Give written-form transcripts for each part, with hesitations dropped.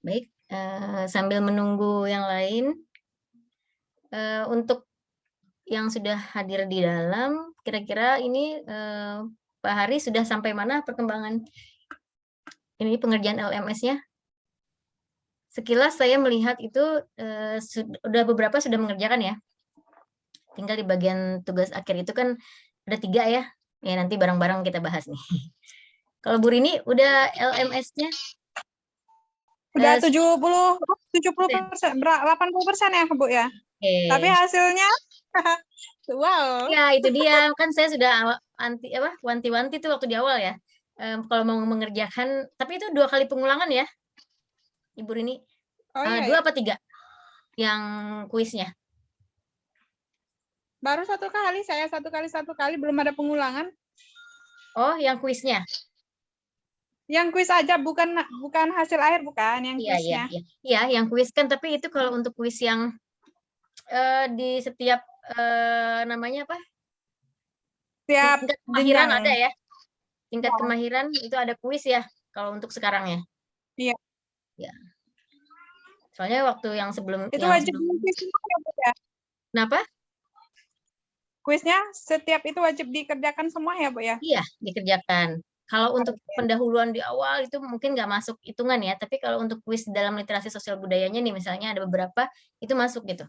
Baik, sambil menunggu yang lain, untuk yang sudah hadir di dalam, kira-kira ini, Pak Hari sudah sampai mana perkembangan ini pengerjaan LMS-nya? Sekilas saya melihat itu, udah beberapa sudah mengerjakan ya, tinggal di bagian tugas akhir itu kan ada 3 ya, ya nanti bareng-bareng kita bahas nih. Kalau Bu Rini udah LMS-nya, Udah sudah 70%, 80% ya, Bu ya. Tapi oke. hasilnya wow. Ya itu dia, kan saya sudah wanti-wanti tuh waktu di awal ya, kalau mau mengerjakan tapi itu 2 kali pengulangan ya, Ibu Rini? Oh iya 2 ya. apa 3 yang kuisnya? Baru 1 kali, saya 1 kali, belum ada pengulangan. Oh yang kuisnya? Yang kuis aja, bukan hasil akhir, bukan yang Iya iya kuisnya. iya. Iya yang kuis kan, tapi itu kalau untuk kuis yang, di setiap, namanya apa, Tiap tingkat kemahiran ada jenjang. ya? Tingkat Ya. kemahiran itu ada kuis ya, kalau untuk sekarang ya? Iya. Ya. Soalnya waktu yang sebelum Itu wajib kuis semua ya, Bu ya? kenapa? Kuisnya setiap itu wajib dikerjakan semua ya, Bu ya? Iya, dikerjakan. Kalau untuk pendahuluan di awal itu mungkin nggak masuk hitungan ya, tapi kalau untuk kuis dalam literasi sosial budayanya nih misalnya ada beberapa, itu masuk gitu.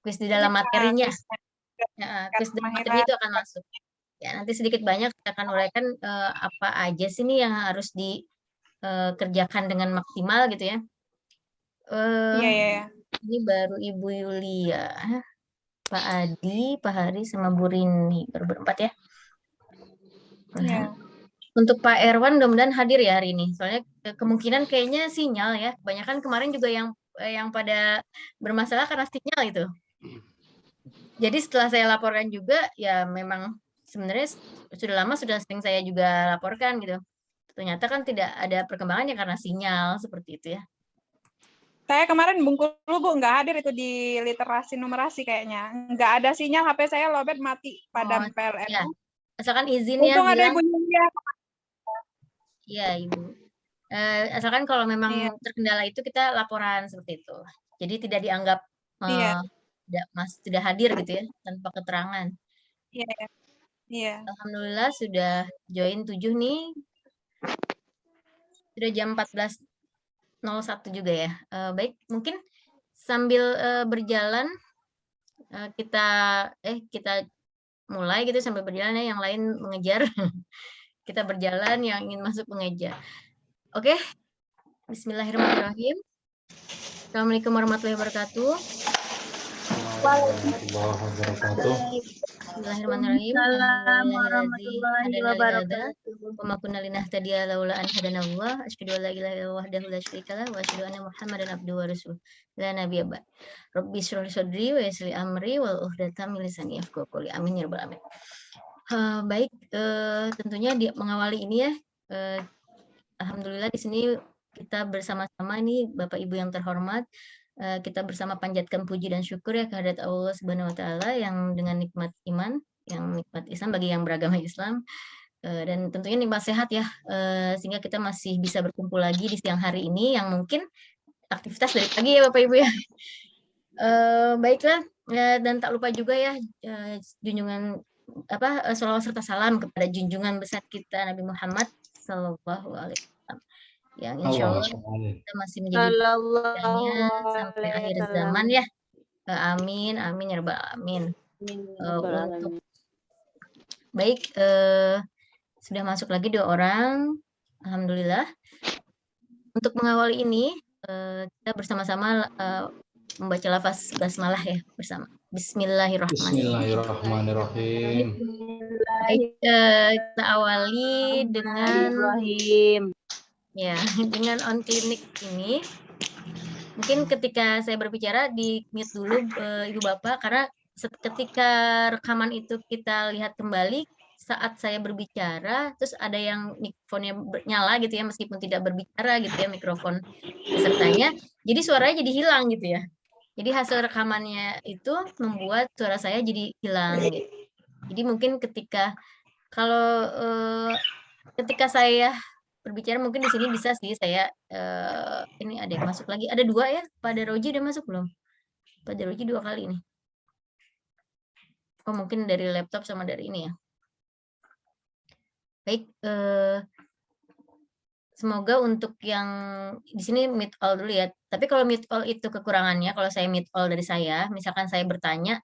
Kuis di dalam materinya, Kuisnya heeh, tingkat kuis dalam materinya kemahiran. itu akan masuk. Ya nanti sedikit banyak kita akan uraikan, apa aja sih nih yang harus dikerjakan dengan maksimal gitu ya. Iya, iya, iya. Ini baru Ibu Yulia, Pak Adi, Pak Hari, sama Bu Rini, baru berempat ya. Iya. Untuk Pak Erwan mudah-mudahan hadir ya hari ini. Soalnya kemungkinan kayaknya sinyal ya. Kebanyakan kemarin juga yang pada bermasalah karena sinyal itu. Jadi setelah saya laporkan juga ya memang sebenarnya sudah lama sudah sering saya juga laporkan gitu. Ternyata kan tidak ada perkembangannya karena sinyal seperti itu ya. Saya kemarin Bengkulu, Bu, nggak hadir itu di literasi numerasi kayaknya. Nggak ada sinyal, HP saya lowbat mati, Oh padam ya, PLN-nya. asalkan izin ya Untung ada bilang Ibu Yulia. iya Ibu. Asalkan kalau memang Iya, terkendala itu kita laporan seperti itu. Jadi tidak dianggap iya, eh, tidak hadir gitu ya tanpa keterangan. iya, iya. Alhamdulillah sudah join 7 nih. Sudah jam 14.01 juga ya. Baik, mungkin sambil berjalan kita kita mulai gitu sambil berjalan ya yang lain mengejar. Kita berjalan yang ingin masuk mengejar. Oke, bismillahirrahmanirrahim. Assalamualaikum warahmatullahi wabarakatuh. Warahmatullahi wabarakatuh. Bismillahirrahmanirrahim. Waalaikumsalam Alhamdulillahilladzi warahmatullahi hadana li hadza wabarakatuh. wa ma kunna linahtadiya laula an hadanallah. Asyhadu an la ilaha illallah wahdahu la syarikalah wa asyhadu anna Muhammadan abduhu wa rasuluh. La nabiyya ba'd. Rabbi shrah li sadri wa yassir li amri wal 'uqdatam min lisani yafqahu qawli. Amin ya rabbal alamin. Baik, tentunya mengawali ini ya, alhamdulillah di sini kita bersama-sama nih Bapak Ibu yang terhormat, kita bersama panjatkan puji dan syukur ya kehadirat Allah Subhanahu wa taala yang dengan nikmat iman, yang nikmat Islam bagi yang beragama Islam, dan tentunya nikmat sehat ya, sehingga kita masih bisa berkumpul lagi di siang hari ini yang mungkin aktivitas dari pagi ya Bapak Ibu ya. Baiklah, dan tak lupa juga ya, junjungan sholawat serta salam kepada junjungan besar kita Nabi Muhammad Shallallahu alaihi wasallam, yang insya Allah kita masih menjadi Sallallahu bagiannya sampai alaihi akhir wasallam. zaman ya. Amin, amin ya rabbal alamin. Untuk baik, sudah masuk lagi 2 orang, alhamdulillah. Untuk mengawali ini, kita bersama-sama membaca lafaz basmalah ya bersama. Bismillahirrahmanirrahim. Bismillahirrahmanirrahim. Baik, kita awali dengan ya dengan on klinik ini. Mungkin ketika saya berbicara di mute dulu Ibu Bapak karena ketika rekaman itu kita lihat kembali saat saya berbicara terus ada yang mikrofonnya nyala gitu ya meskipun tidak berbicara gitu ya mikrofon pesertanya. Jadi suaranya jadi hilang gitu ya. Jadi hasil rekamannya itu membuat suara saya jadi hilang gitu. Jadi mungkin ketika kalau ketika saya berbicara mungkin di sini bisa sih saya ini ada yang masuk lagi. Ada 2 ya? Pada Roji udah masuk belum? Pada Roji 2 kali nih. Oh, mungkin dari laptop sama dari ini ya. Baik, semoga untuk yang di sini meet all dulu ya. Tapi kalau meet all itu kekurangannya, kalau saya meet all dari saya, misalkan saya bertanya,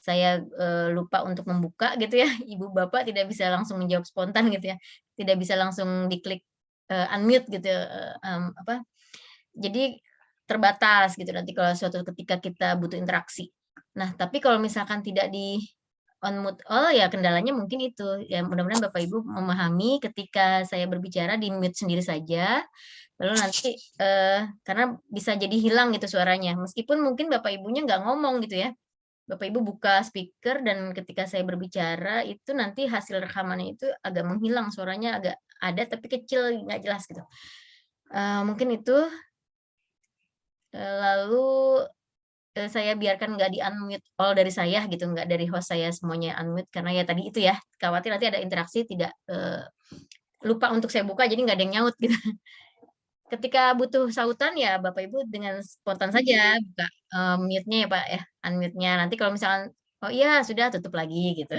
saya lupa untuk membuka gitu ya, ibu bapak tidak bisa langsung menjawab spontan gitu ya, tidak bisa langsung diklik unmute gitu, jadi terbatas gitu nanti kalau suatu ketika kita butuh interaksi. Nah, tapi kalau misalkan tidak di on mute all ya kendalanya mungkin itu. Ya mudah-mudahan Bapak Ibu memahami ketika saya berbicara di mute sendiri saja. Lalu nanti karena bisa jadi hilang gitu suaranya. Meskipun mungkin Bapak Ibunya nggak ngomong gitu ya. Bapak Ibu buka speaker dan ketika saya berbicara itu nanti hasil rekamannya itu agak menghilang, suaranya agak ada tapi kecil, nggak jelas gitu. Mungkin itu. Lalu saya biarkan nggak di-unmute all dari saya gitu, nggak dari host saya semuanya unmute karena ya tadi itu ya, khawatir nanti ada interaksi tidak lupa untuk saya buka jadi nggak ada yang nyaut gitu. Ketika butuh sautan ya Bapak Ibu dengan spontan saja buka mute-nya ya Pak ya, unmute-nya. Nanti kalau misalkan, "Oh iya sudah," tutup lagi gitu.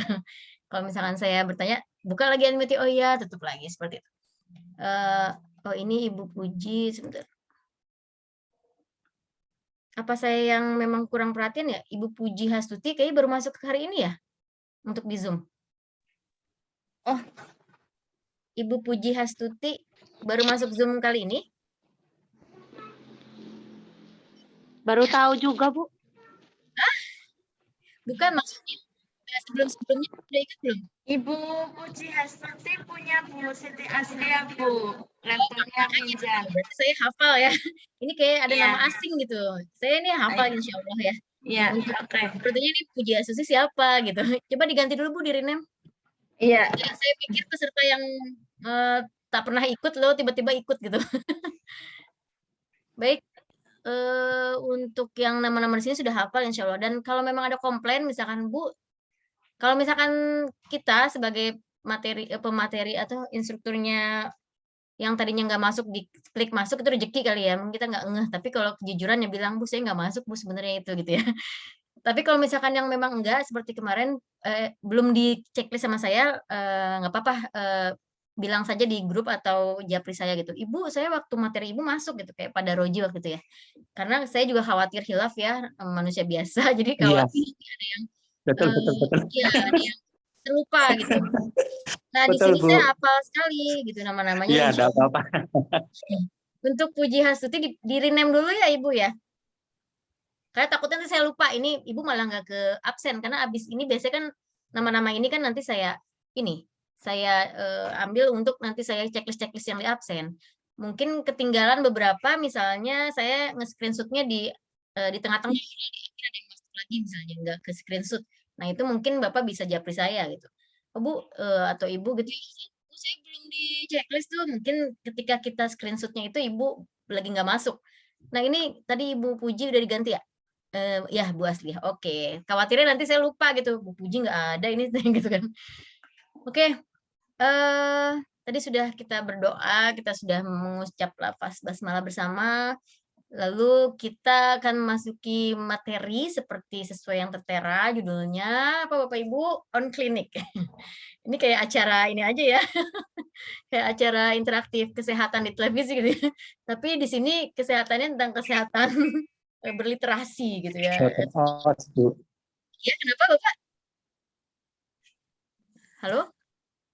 Kalau misalkan saya bertanya, "Buka lagi unmute-nya," "Oh iya," tutup lagi, seperti itu. Oh ini Ibu Puji, sebentar. Apa saya yang memang kurang perhatian ya? Ibu Puji Hastuti kayaknya baru masuk hari ini ya? Untuk di Zoom. Oh, Ibu Puji Hastuti baru masuk Zoom kali ini? Baru tahu juga, Bu. Bukan maksudnya sebelum-sebelumnya udah ikut belum? Ibu Puji Hastuti punya Bu Siti Aslia, Bu. Laptopnya pinjam. Berarti saya hafal ya. Ini kayak ada Iya. nama asing gitu. Saya ini hafal insya Allah ya. Iya, oke. Sepertinya ini Puji Hastuti siapa gitu. Coba diganti dulu Bu di rename. Iya. Ya, saya pikir peserta yang tak pernah ikut loh tiba-tiba ikut gitu. Baik, untuk yang nama-nama di sini sudah hafal insya Allah. Dan kalau memang ada komplain misalkan Bu, kalau misalkan kita sebagai pemateri atau instrukturnya yang tadinya nggak masuk diklik masuk itu rezeki kali ya, mungkin kita nggak ngeh. Tapi kalau kejujuran ya bilang, "Bu, saya nggak masuk, Bu, sebenarnya itu," gitu ya. Tapi kalau misalkan yang memang enggak seperti kemarin belum di-checklist sama saya, nggak apa-apa, bilang saja di grup atau japri saya gitu, "Ibu, saya waktu materi Ibu masuk," gitu, kayak pada Roji waktu itu ya. Karena saya juga khawatir khilaf ya, manusia biasa, jadi Iya. khawatir ada yang Betul. iya, ada yang terlupa gitu. Nah, di Betul, sini Bu. saya hafal sekali gitu nama-namanya. Iya, insya enggak Allah. apa-apa. Untuk Puji Hastuti di rename dulu ya Ibu ya. Karena takutnya nanti saya lupa, ini Ibu malah nggak ke absen, karena abis ini biasanya kan nama-nama ini kan nanti saya ambil untuk nanti saya checklist yang di absen. Mungkin ketinggalan beberapa, misalnya saya nge-screenshot-nya di tengah-tengah, di akhir ada yang masuk lagi misalnya, nggak ke screenshot. Nah itu mungkin Bapak bisa japri saya gitu. Oh, Bu, atau Ibu gitu, "Bu, saya belum di checklist tuh," mungkin ketika kita screenshot-nya itu Ibu lagi nggak masuk. Nah ini tadi Ibu Puji udah diganti ya? Ya Bu Asliah, oke. Khawatirnya nanti saya lupa gitu, Bu Puji nggak ada ini gitu kan. Oke, tadi sudah kita berdoa, kita sudah mengucap lafaz basmalah bersama, lalu kita akan memasuki materi seperti sesuai yang tertera, judulnya apa Bapak Ibu? On Clinic. Ini kayak acara ini aja ya, kayak acara interaktif kesehatan di televisi gitu ya. Tapi di sini kesehatannya tentang kesehatan berliterasi gitu ya. Bu. Ya, kenapa Bapak? Halo?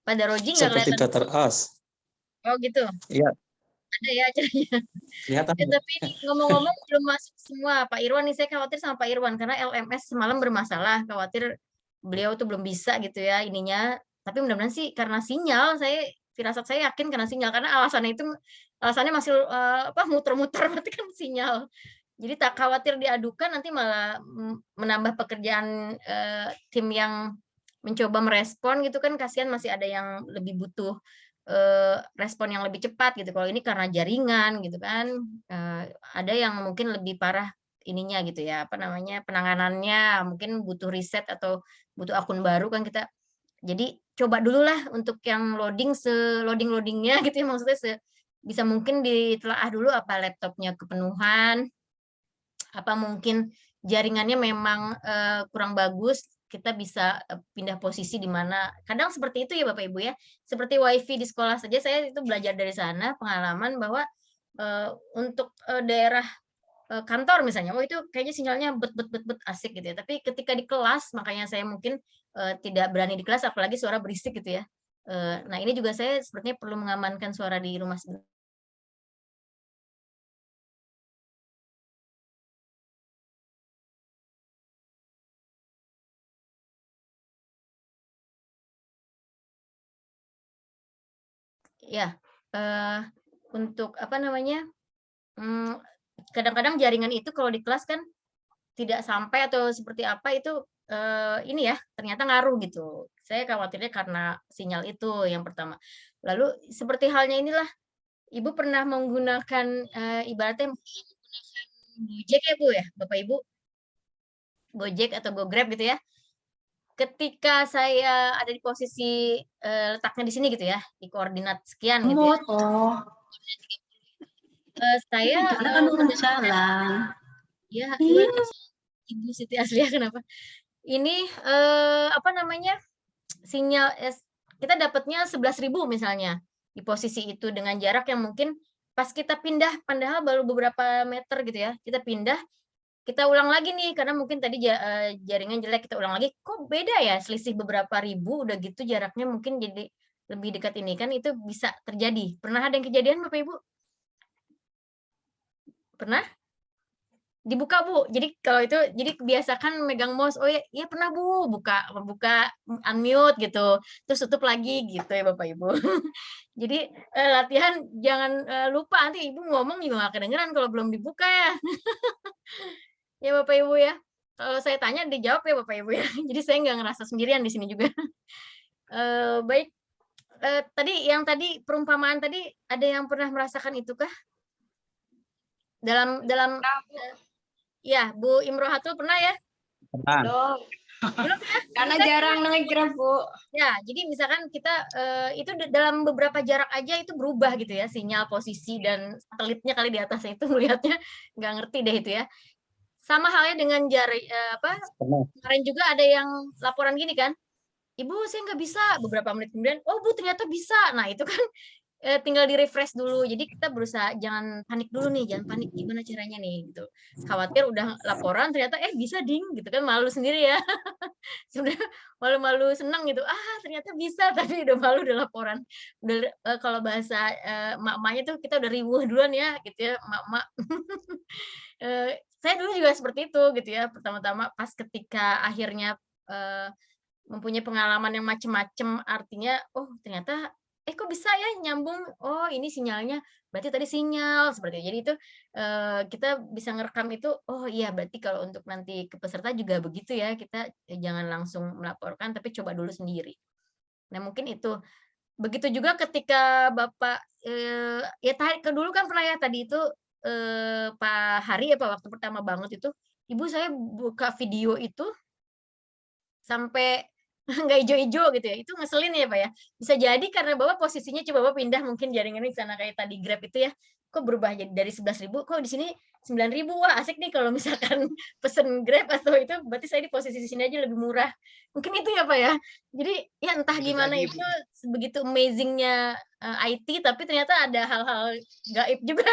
Pada Roji nggak Seperti kelihatan? Dr. Oz. Oh gitu? Iya. Ada ya acaranya. Kelihatan. Ya, tapi ini ngomong-ngomong belum masuk semua. Pak Irwan nih, saya khawatir sama Pak Irwan karena LMS semalam bermasalah. Khawatir beliau tuh belum bisa gitu ya ininya. Tapi mudah-mudahan sih karena sinyal, firasat saya yakin karena sinyal. Karena alasannya masih muter-muter, berarti kan sinyal. Jadi tak khawatir diadukan nanti malah menambah pekerjaan tim yang mencoba merespon gitu kan, kasihan masih ada yang lebih butuh respon yang lebih cepat gitu. Kalau ini karena jaringan gitu kan, ada yang mungkin lebih parah ininya gitu ya, penanganannya, mungkin butuh riset atau butuh akun baru kan kita. Jadi coba dululah untuk yang loading se-loading-loadingnya gitu ya, maksudnya bisa mungkin ditelaah dulu apa laptopnya kepenuhan, apa mungkin jaringannya memang kurang bagus, kita bisa pindah posisi di mana. Kadang seperti itu ya Bapak Ibu ya. Seperti WiFi di sekolah saja saya itu belajar dari sana pengalaman bahwa untuk daerah kantor misalnya, oh itu kayaknya sinyalnya bet asik gitu ya. Tapi ketika di kelas makanya saya mungkin tidak berani di kelas apalagi suara berisik gitu ya. Nah ini juga saya sepertinya perlu mengamankan suara di rumah. Ya, untuk apa namanya, kadang-kadang jaringan itu kalau di kelas kan tidak sampai atau seperti apa itu, ini ya, ternyata ngaruh gitu. Saya khawatirnya karena sinyal itu yang pertama. Lalu seperti halnya inilah, Ibu pernah menggunakan, ibaratnya menggunakan Gojek ya, Bu, ya, Bapak Ibu? Gojek atau GoGrab gitu ya. Ketika saya ada di posisi, letaknya di sini gitu ya, di koordinat sekian gitu ya. Saya, kan orang jalan. ya, Iya. Ibu Siti Aslia kenapa? Ini, apa namanya, sinyal kita dapatnya 11.000 misalnya, di posisi itu dengan jarak yang mungkin pas kita pindah, padahal baru beberapa meter gitu ya, kita pindah, kita ulang lagi nih, karena mungkin tadi jaringan jelek, kita ulang lagi, kok beda ya, selisih beberapa ribu, udah gitu jaraknya mungkin jadi lebih dekat ini, kan itu bisa terjadi. Pernah ada yang kejadian Bapak Ibu? Pernah? Dibuka Bu, jadi kalau itu jadi kebiasakan megang mouse, oh ya, ya pernah Bu, buka unmute gitu, terus tutup lagi gitu ya Bapak Ibu. Jadi latihan jangan lupa, nanti Ibu ngomong juga nggak kedengeran kalau belum dibuka ya. Ya Bapak Ibu ya, kalau saya tanya dijawab ya Bapak Ibu ya, jadi saya nggak ngerasa sendirian di sini juga. Baik, tadi perumpamaan tadi ada yang pernah merasakan itukah? Dalam ya, Bu Imrohatul pernah ya? Pernah. Belum ya? Karena jarang naik Grab, Bu. Ya, jadi misalkan kita itu dalam beberapa jarak aja itu berubah gitu ya, sinyal, posisi, dan satelitnya kali di atasnya itu melihatnya nggak ngerti deh itu ya. Sama halnya dengan kemarin juga ada yang laporan gini kan, Ibu saya nggak bisa, beberapa menit kemudian, oh Bu ternyata bisa. Nah itu kan tinggal di-refresh dulu. Jadi kita berusaha jangan panik dulu nih, jangan panik gimana caranya nih gitu. Khawatir udah laporan ternyata bisa ding gitu kan malu sendiri ya. Sebenarnya malu-malu senang gitu. Ah, ternyata bisa tapi udah malu udah laporan. Udah kalau bahasa emak-emaknya tuh kita udah riweuh duluan ya gitu ya, emak-emak. Saya dulu juga seperti itu gitu ya. Pertama-tama pas ketika akhirnya mempunyai pengalaman yang macem-macem, artinya oh ternyata kok bisa ya nyambung, oh ini sinyalnya, berarti tadi sinyal, seperti itu. Jadi itu, kita bisa ngerekam itu, oh iya berarti kalau untuk nanti ke peserta juga begitu ya, kita jangan langsung melaporkan, tapi coba dulu sendiri. Nah mungkin itu. Begitu juga ketika Bapak, ya dulu kan pernah ya tadi itu, Pak Hari ya Pak, waktu pertama banget itu, Ibu saya buka video itu sampai nggak ijo-ijo gitu ya, itu ngeselin ya Pak ya. Bisa jadi karena Bapak posisinya coba Bapak pindah mungkin jaringannya di sana kayak tadi Grab itu ya, kok berubah jadi dari 11.000 kok di sini 9.000, wah asik nih kalau misalkan pesen Grab atau itu berarti saya di posisi sini aja lebih murah. Mungkin itu ya Pak ya. Jadi ya entah gimana itu begitu amazing-nya IT tapi ternyata ada hal-hal gaib juga.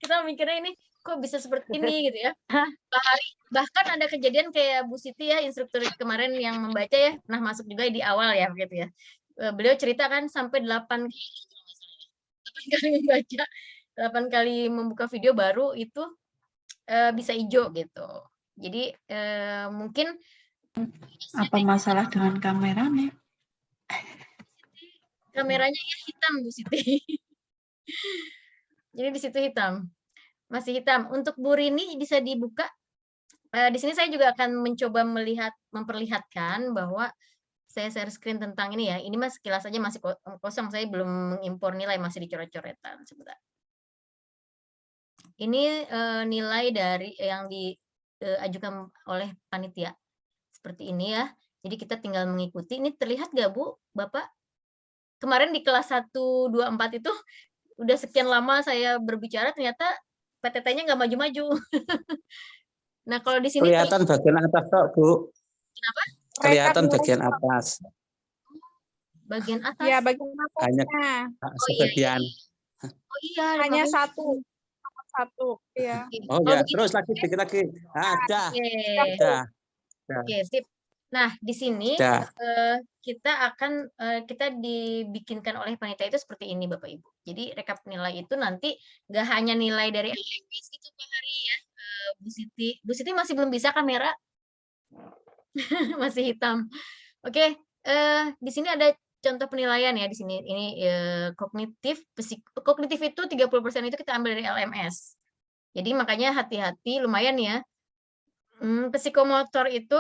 Kita mikirnya ini kok bisa seperti ini gitu ya. Pak Hari, bahkan ada kejadian kayak Bu Siti ya, instruktur kemarin yang membaca ya, pernah masuk juga di awal ya begitu ya. Beliau cerita kan sampai 8 kali membaca, 8 kali membuka video baru itu bisa hijau gitu. Jadi mungkin Apa masalah dengan kameranya? kameranya ya hitam Bu Siti. Jadi di situ hitam. Masih hitam. Untuk Bu Rini bisa dibuka. Di sini saya juga akan mencoba memperlihatkan bahwa saya share screen tentang ini ya. Ini mas sekilas saja masih kosong. Saya belum mengimpor nilai, masih dicoret-coretan. Sebentar. Ini nilai dari yang diajukan oleh panitia. Seperti ini ya. Jadi kita tinggal mengikuti. Ini terlihat nggak Bu, Bapak? Kemarin di kelas 1, 2, 4 itu udah sekian lama saya berbicara ternyata PTT-nya nggak maju-maju. Nah, kalau di sini Kelihatan bagian atas kok, Bu. kenapa? Kelihatan Rekap bagian mulai. atas. Bagian atas. Ya, bagian Hanya atasnya. sebagian. Oh iya, Hanya makanya. satu. Iya. Oke. Oh Kalau ya, begitu, terus lagi dikit lagi. Ada. Oke, sip. Nah, di sini Dah. kita akan kita dibikinkan oleh panitia itu seperti ini, Bapak Ibu. Jadi rekap nilai itu nanti nggak hanya nilai dari LMS gitu Pak Hari ya, Bu Siti. Bu Siti masih belum bisa kamera, masih hitam. Oke, di sini ada contoh penilaian ya di sini. Ini kognitif, kognitif itu 30% itu kita ambil dari LMS. Jadi makanya hati-hati, lumayan ya. Psikomotor itu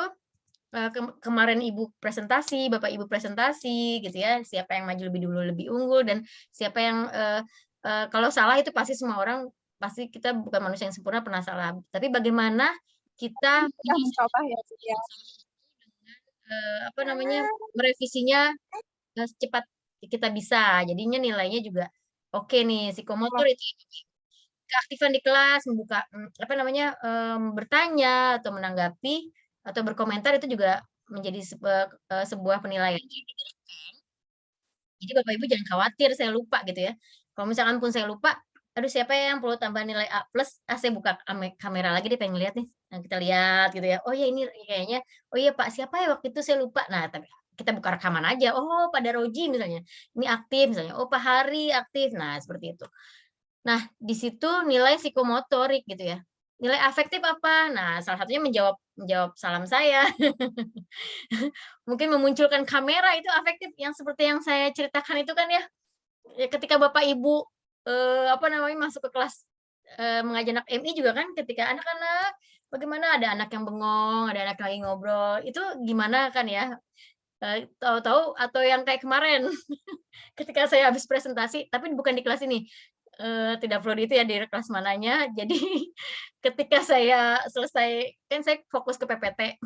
kemarin Ibu presentasi, Bapak Ibu presentasi gitu ya, siapa yang maju lebih dulu lebih unggul, dan siapa yang kalau salah itu pasti semua orang, pasti kita bukan manusia yang sempurna, pernah salah. Tapi bagaimana kita Mencoba ya. apa namanya, merevisinya secepat kita bisa. Jadinya nilainya juga oke nih. Psikomotor itu keaktifan di kelas, membuka apa namanya, bertanya atau menanggapi atau berkomentar itu juga menjadi sebuah penilaian. Jadi Bapak Ibu jangan khawatir saya lupa gitu ya. Kalau misalkan pun saya lupa, aduh siapa yang perlu tambah nilai A+, saya buka kamera lagi deh pengen lihat nih. Nah, kita lihat gitu ya. Oh ya ini kayaknya, oh iya Pak siapa ya waktu itu saya lupa. Nah, tapi kita buka rekaman aja. Oh, pada Roji misalnya. Ini aktif misalnya. Oh, Pak Hari aktif. Nah, seperti itu. Nah, di situ nilai psikomotorik gitu ya. Nilai afektif apa? Nah, salah satunya menjawab salam saya. Mungkin memunculkan kamera itu afektif yang seperti yang saya ceritakan itu kan ya. Ketika Bapak Ibu apa namanya masuk ke kelas mengajar anak MI juga kan, ketika anak-anak bagaimana ada anak yang bengong, ada anak lagi ngobrol, itu gimana kan ya. Tahu-tahu atau yang kayak kemarin ketika saya habis presentasi, tapi bukan di kelas ini. Tidak perlu itu ya di kelas mananya. Jadi ketika saya selesai, kan saya fokus ke PPT.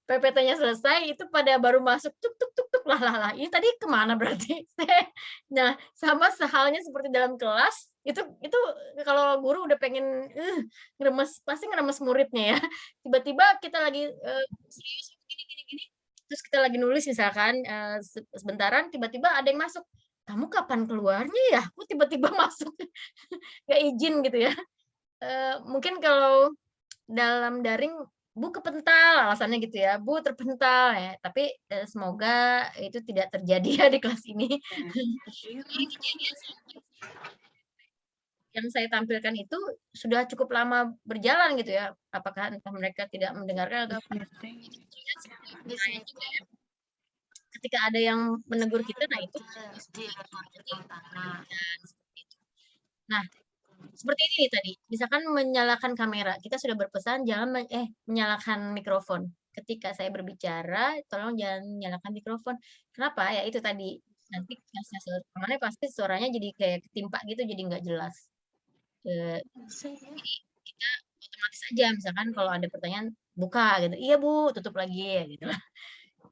PPT-nya selesai, itu pada baru masuk, tuk tuk tuk tuk, lah. Ini tadi kemana berarti? Nah, sama sehalnya seperti dalam kelas, itu kalau guru udah pengen ngeremes, pasti ngeremes muridnya ya. Tiba-tiba kita lagi serius gini, terus kita lagi nulis misalkan sebentaran, tiba-tiba ada yang masuk. Kamu kapan keluarnya ya? Kok tiba-tiba masuk? Nggak izin gitu ya. Mungkin kalau dalam daring, Bu kepental, alasannya gitu ya. Bu terpental ya. Tapi semoga itu tidak terjadi ya di kelas ini. Yang saya tampilkan itu sudah cukup lama berjalan gitu ya. Apakah entah mereka tidak mendengarkan atau ketika ada yang menegur kita, nah itu nah seperti ini nih tadi, misalkan menyalakan kamera, kita sudah berpesan jangan menyalakan mikrofon. Ketika saya berbicara, tolong jangan nyalakan mikrofon. Kenapa? Ya itu tadi, nanti rekamannya pasti suaranya jadi kayak ketimpa gitu, jadi nggak jelas. Jadi kita otomatis aja, misalkan kalau ada pertanyaan, buka gitu. Iya Bu, tutup lagi ya gitu.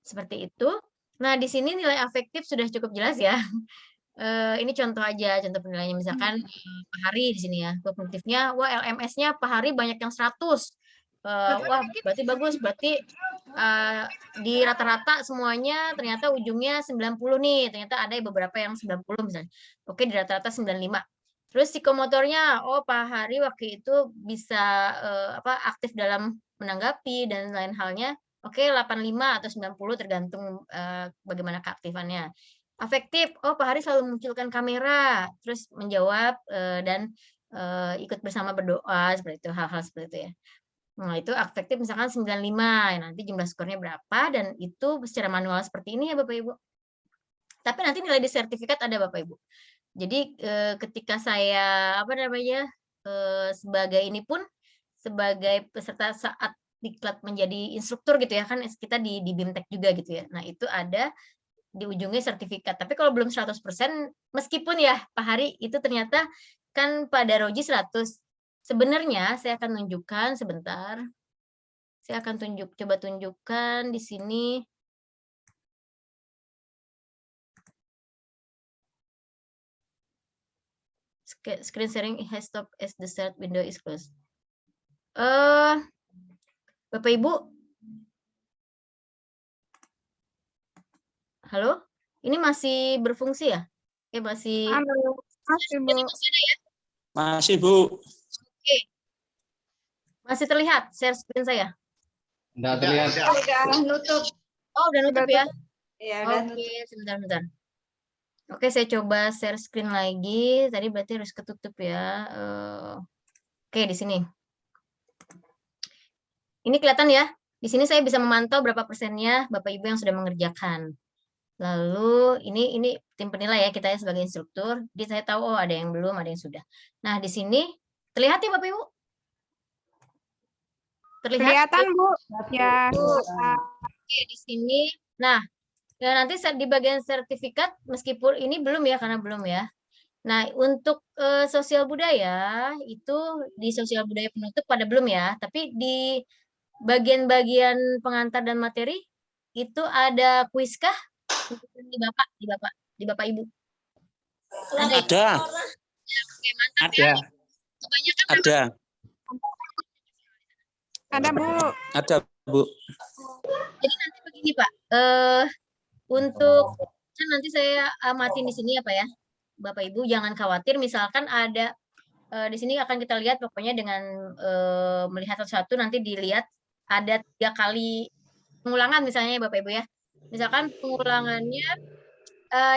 Seperti itu. Nah, di sini nilai afektif sudah cukup jelas ya. Ini contoh aja, contoh penilaiannya misalkan Pak Hari di sini ya, kognitifnya, wah LMS-nya Pak Hari banyak yang 100. Wah berarti bagus, berarti di rata-rata semuanya ternyata ujungnya 90 nih, ternyata ada beberapa yang 90 misalnya. Oke, di rata-rata 95. Terus psikomotornya, oh Pak Hari waktu itu bisa aktif dalam menanggapi dan lain halnya. Oke, 85 atau 90 tergantung bagaimana keaktifannya. Afektif, oh Pak Hari selalu memunculkan kamera, terus menjawab dan ikut bersama berdoa, seperti itu, hal-hal seperti itu ya. Nah, itu afektif misalkan 95, nanti jumlah skornya berapa, dan itu secara manual seperti ini ya Bapak Ibu. Tapi nanti nilai di sertifikat ada Bapak Ibu. Jadi ketika saya sebagai ini pun sebagai peserta saat diklat menjadi instruktur gitu ya, kan kita di BIMTEK juga gitu ya. Nah, itu ada di ujungnya sertifikat. Tapi kalau belum 100%, meskipun ya Pak Hari itu ternyata kan pada Roji 100. Sebenarnya saya akan tunjukkan sebentar. Saya akan coba tunjukkan di sini. Screen sharing has stopped as the start window is closed. Bapak Ibu, halo, ini masih berfungsi ya? Masih. Halo, masih Bu. Masih ada ya? Masih, Bu. Oke. Masih terlihat share screen saya? Enggak terlihat. Udah nutup. Oh, udah nutup ya? Iya, udah Oke, sebentar. Oke, saya coba share screen lagi. Tadi berarti harus ketutup ya. Oke, di sini. Ini kelihatan ya? Di sini saya bisa memantau berapa persennya Bapak Ibu yang sudah mengerjakan. Lalu ini tim penilai ya, kita ya sebagai instruktur. Jadi saya tahu ada yang belum, ada yang sudah. Nah, di sini terlihat ya Bapak Ibu? Terlihat? Kelihatan Bu. Ya. Oke, di sini. Nah, ya nanti di bagian sertifikat, meskipun ini belum ya, karena belum ya. Nah, untuk sosial budaya, itu di sosial budaya penutup pada belum ya. Tapi di bagian-bagian pengantar dan materi, itu ada kuis kah? Di Bapak Ibu. Ada. Oke, mantap Ada. ya. Kebanyakan Ada. Ada Bu. Ada, Bu. Jadi nanti begini Pak, untuk kan nanti saya amatin di sini ya Pak ya, Bapak Ibu jangan khawatir. Misalkan ada di sini akan kita lihat pokoknya dengan melihat satu-satu nanti dilihat ada 3 kali pengulangan misalnya ya Bapak Ibu ya. Misalkan pengulangannya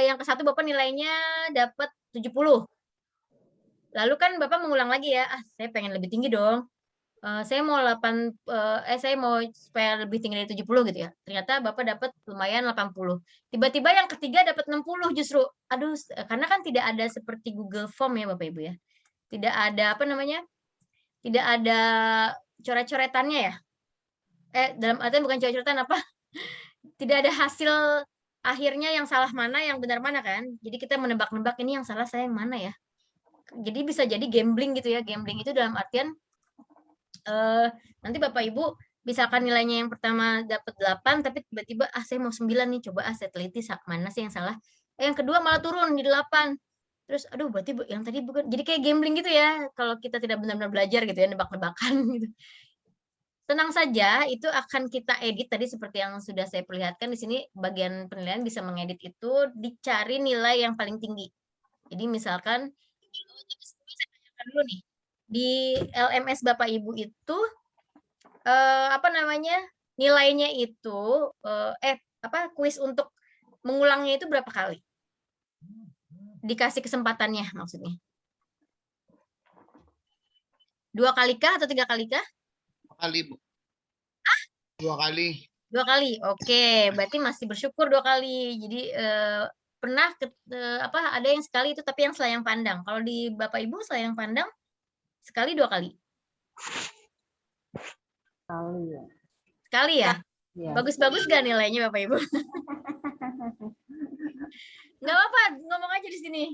yang ke-1 Bapak nilainya dapat 70. Lalu kan Bapak mengulang lagi ya, saya pengen lebih tinggi dong. Saya mau saya mau supaya lebih tinggi dari 70 gitu ya. Ternyata Bapak dapat lumayan 80. Tiba-tiba yang ketiga dapat 60 justru. Aduh, karena kan tidak ada seperti Google Form ya Bapak Ibu ya. Tidak ada apa namanya? Tidak ada coret-coretannya ya. Dalam artian bukan coret-coretan apa? Tidak ada hasil akhirnya yang salah mana, yang benar mana kan. Jadi kita menebak-nebak ini yang salah saya yang mana ya. Jadi bisa jadi gambling gitu ya. Gambling itu dalam artian nanti Bapak Ibu misalkan nilainya yang pertama dapat 8 tapi tiba-tiba saya mau 9 nih, coba saya teliti mana sih yang salah. Yang kedua malah turun di 8. Terus aduh berarti yang tadi bukan. Jadi kayak gambling gitu ya kalau kita tidak benar-benar belajar gitu ya, nebak-nebakan gitu. Tenang saja, itu akan kita edit tadi seperti yang sudah saya perlihatkan di sini. Bagian penilaian bisa mengedit itu, dicari nilai yang paling tinggi. Jadi misalkan saya tanyakan dulu nih. Di LMS Bapak Ibu itu apa namanya? Nilainya itu kuis untuk mengulangnya itu berapa kali? Dikasih kesempatannya maksudnya. 2 kali kah atau 3 kali kah? 2 kali, Bu. 2 kali. 2 kali. Oke, berarti masih bersyukur 2 kali. Jadi pernah ada yang sekali itu tapi yang selayang pandang. Kalau di Bapak Ibu selayang pandang sekali 2 kali. Sekali ya? Bagus-bagus gak nilainya Bapak Ibu? Nggak apa-apa, ngomong aja di sini.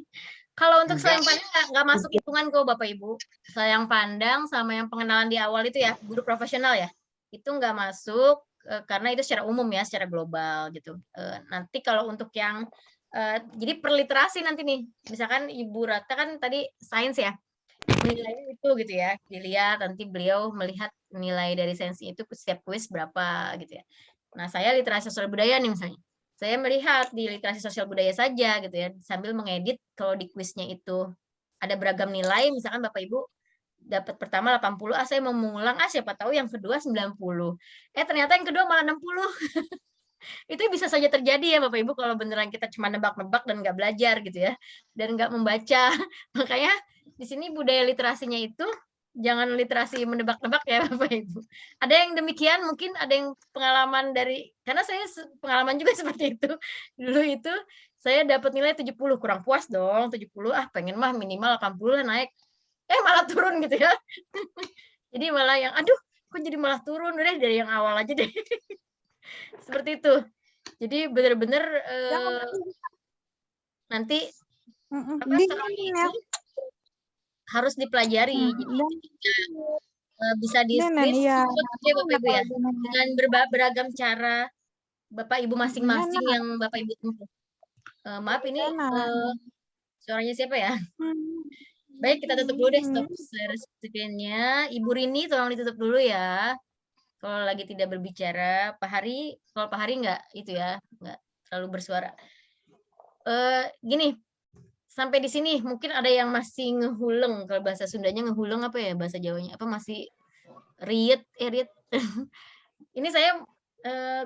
Kalau untuk selayang pandang nggak masuk hitungan kok Bapak Ibu. Selayang pandang sama yang pengenalan di awal itu ya, guru profesional ya, itu nggak masuk karena itu secara umum ya, secara global gitu. Nanti kalau untuk yang jadi perliterasi nanti nih, misalkan Ibu Rata kan tadi sains ya, nilainya itu gitu ya, dilihat nanti beliau melihat nilai dari sains itu setiap kuis berapa gitu ya. Nah saya literasi sosial budaya nih misalnya. Saya melihat di literasi sosial budaya saja gitu ya, sambil mengedit kalau di kuisnya itu ada beragam nilai, misalkan Bapak Ibu dapat pertama 80, saya mau mengulang, siapa tahu yang kedua 90. Ternyata yang kedua malah 60. Itu bisa saja terjadi ya Bapak Ibu kalau beneran kita cuma nebak-nebak dan nggak belajar gitu ya, dan nggak membaca. Makanya di sini budaya literasinya itu jangan literasi menebak-nebak ya Bapak Ibu. Ada yang demikian, mungkin ada yang pengalaman dari, karena saya pengalaman juga seperti itu. Dulu itu saya dapat nilai 70, kurang puas dong, 70, pengen mah minimal 80 lah naik. Malah turun gitu ya. Jadi malah yang, aduh kok jadi malah turun, udah dari yang awal aja deh. Seperti itu. Jadi benar-benar nanti harus dipelajari. Jadi bisa di screen ya Bapak Ibu ya, dengan beragam cara Bapak Ibu masing-masing yang Bapak Ibu tempuh. Maaf ini suaranya siapa ya? Baik, kita tutup dulu deh stop share screen-nya. Ibu Rini tolong ditutup dulu ya. Kalau lagi tidak berbicara, Pak Hari, kalau Pak Hari nggak itu ya, nggak terlalu bersuara. Gini, sampai di sini mungkin ada yang masih ngehuleng, kalau bahasa Sundanya ngehuleng apa ya bahasa Jawanya? Apa masih riet, riet. Ini saya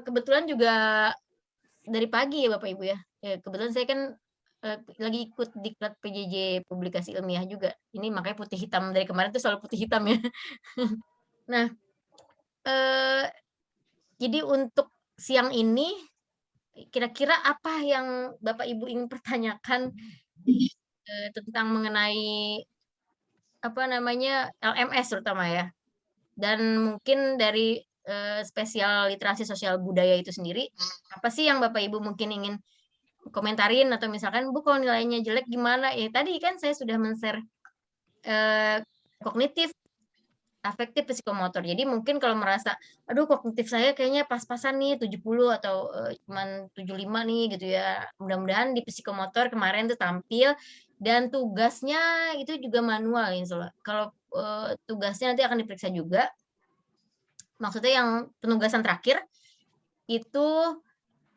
kebetulan juga dari pagi ya Bapak Ibu ya. Kebetulan saya kan lagi ikut diklat PJJ publikasi ilmiah juga. Ini makanya putih hitam dari kemarin tuh selalu putih hitam ya. Nah, jadi untuk siang ini kira-kira apa yang Bapak Ibu ingin pertanyakan tentang mengenai apa namanya LMS terutama ya. Dan mungkin dari spesial literasi sosial budaya itu sendiri, apa sih yang Bapak Ibu mungkin ingin komentarin atau misalkan Bu kalau nilainya jelek gimana? Ya tadi kan saya sudah men-share kognitif, afektif, psikomotor. Jadi mungkin kalau merasa aduh kognitif saya kayaknya pas-pasan nih 70 atau cuman 75 nih gitu ya. Mudah-mudahan di psikomotor kemarin tuh tampil dan tugasnya itu juga manual insya Allah. Kalau tugasnya nanti akan diperiksa juga. Maksudnya yang penugasan terakhir itu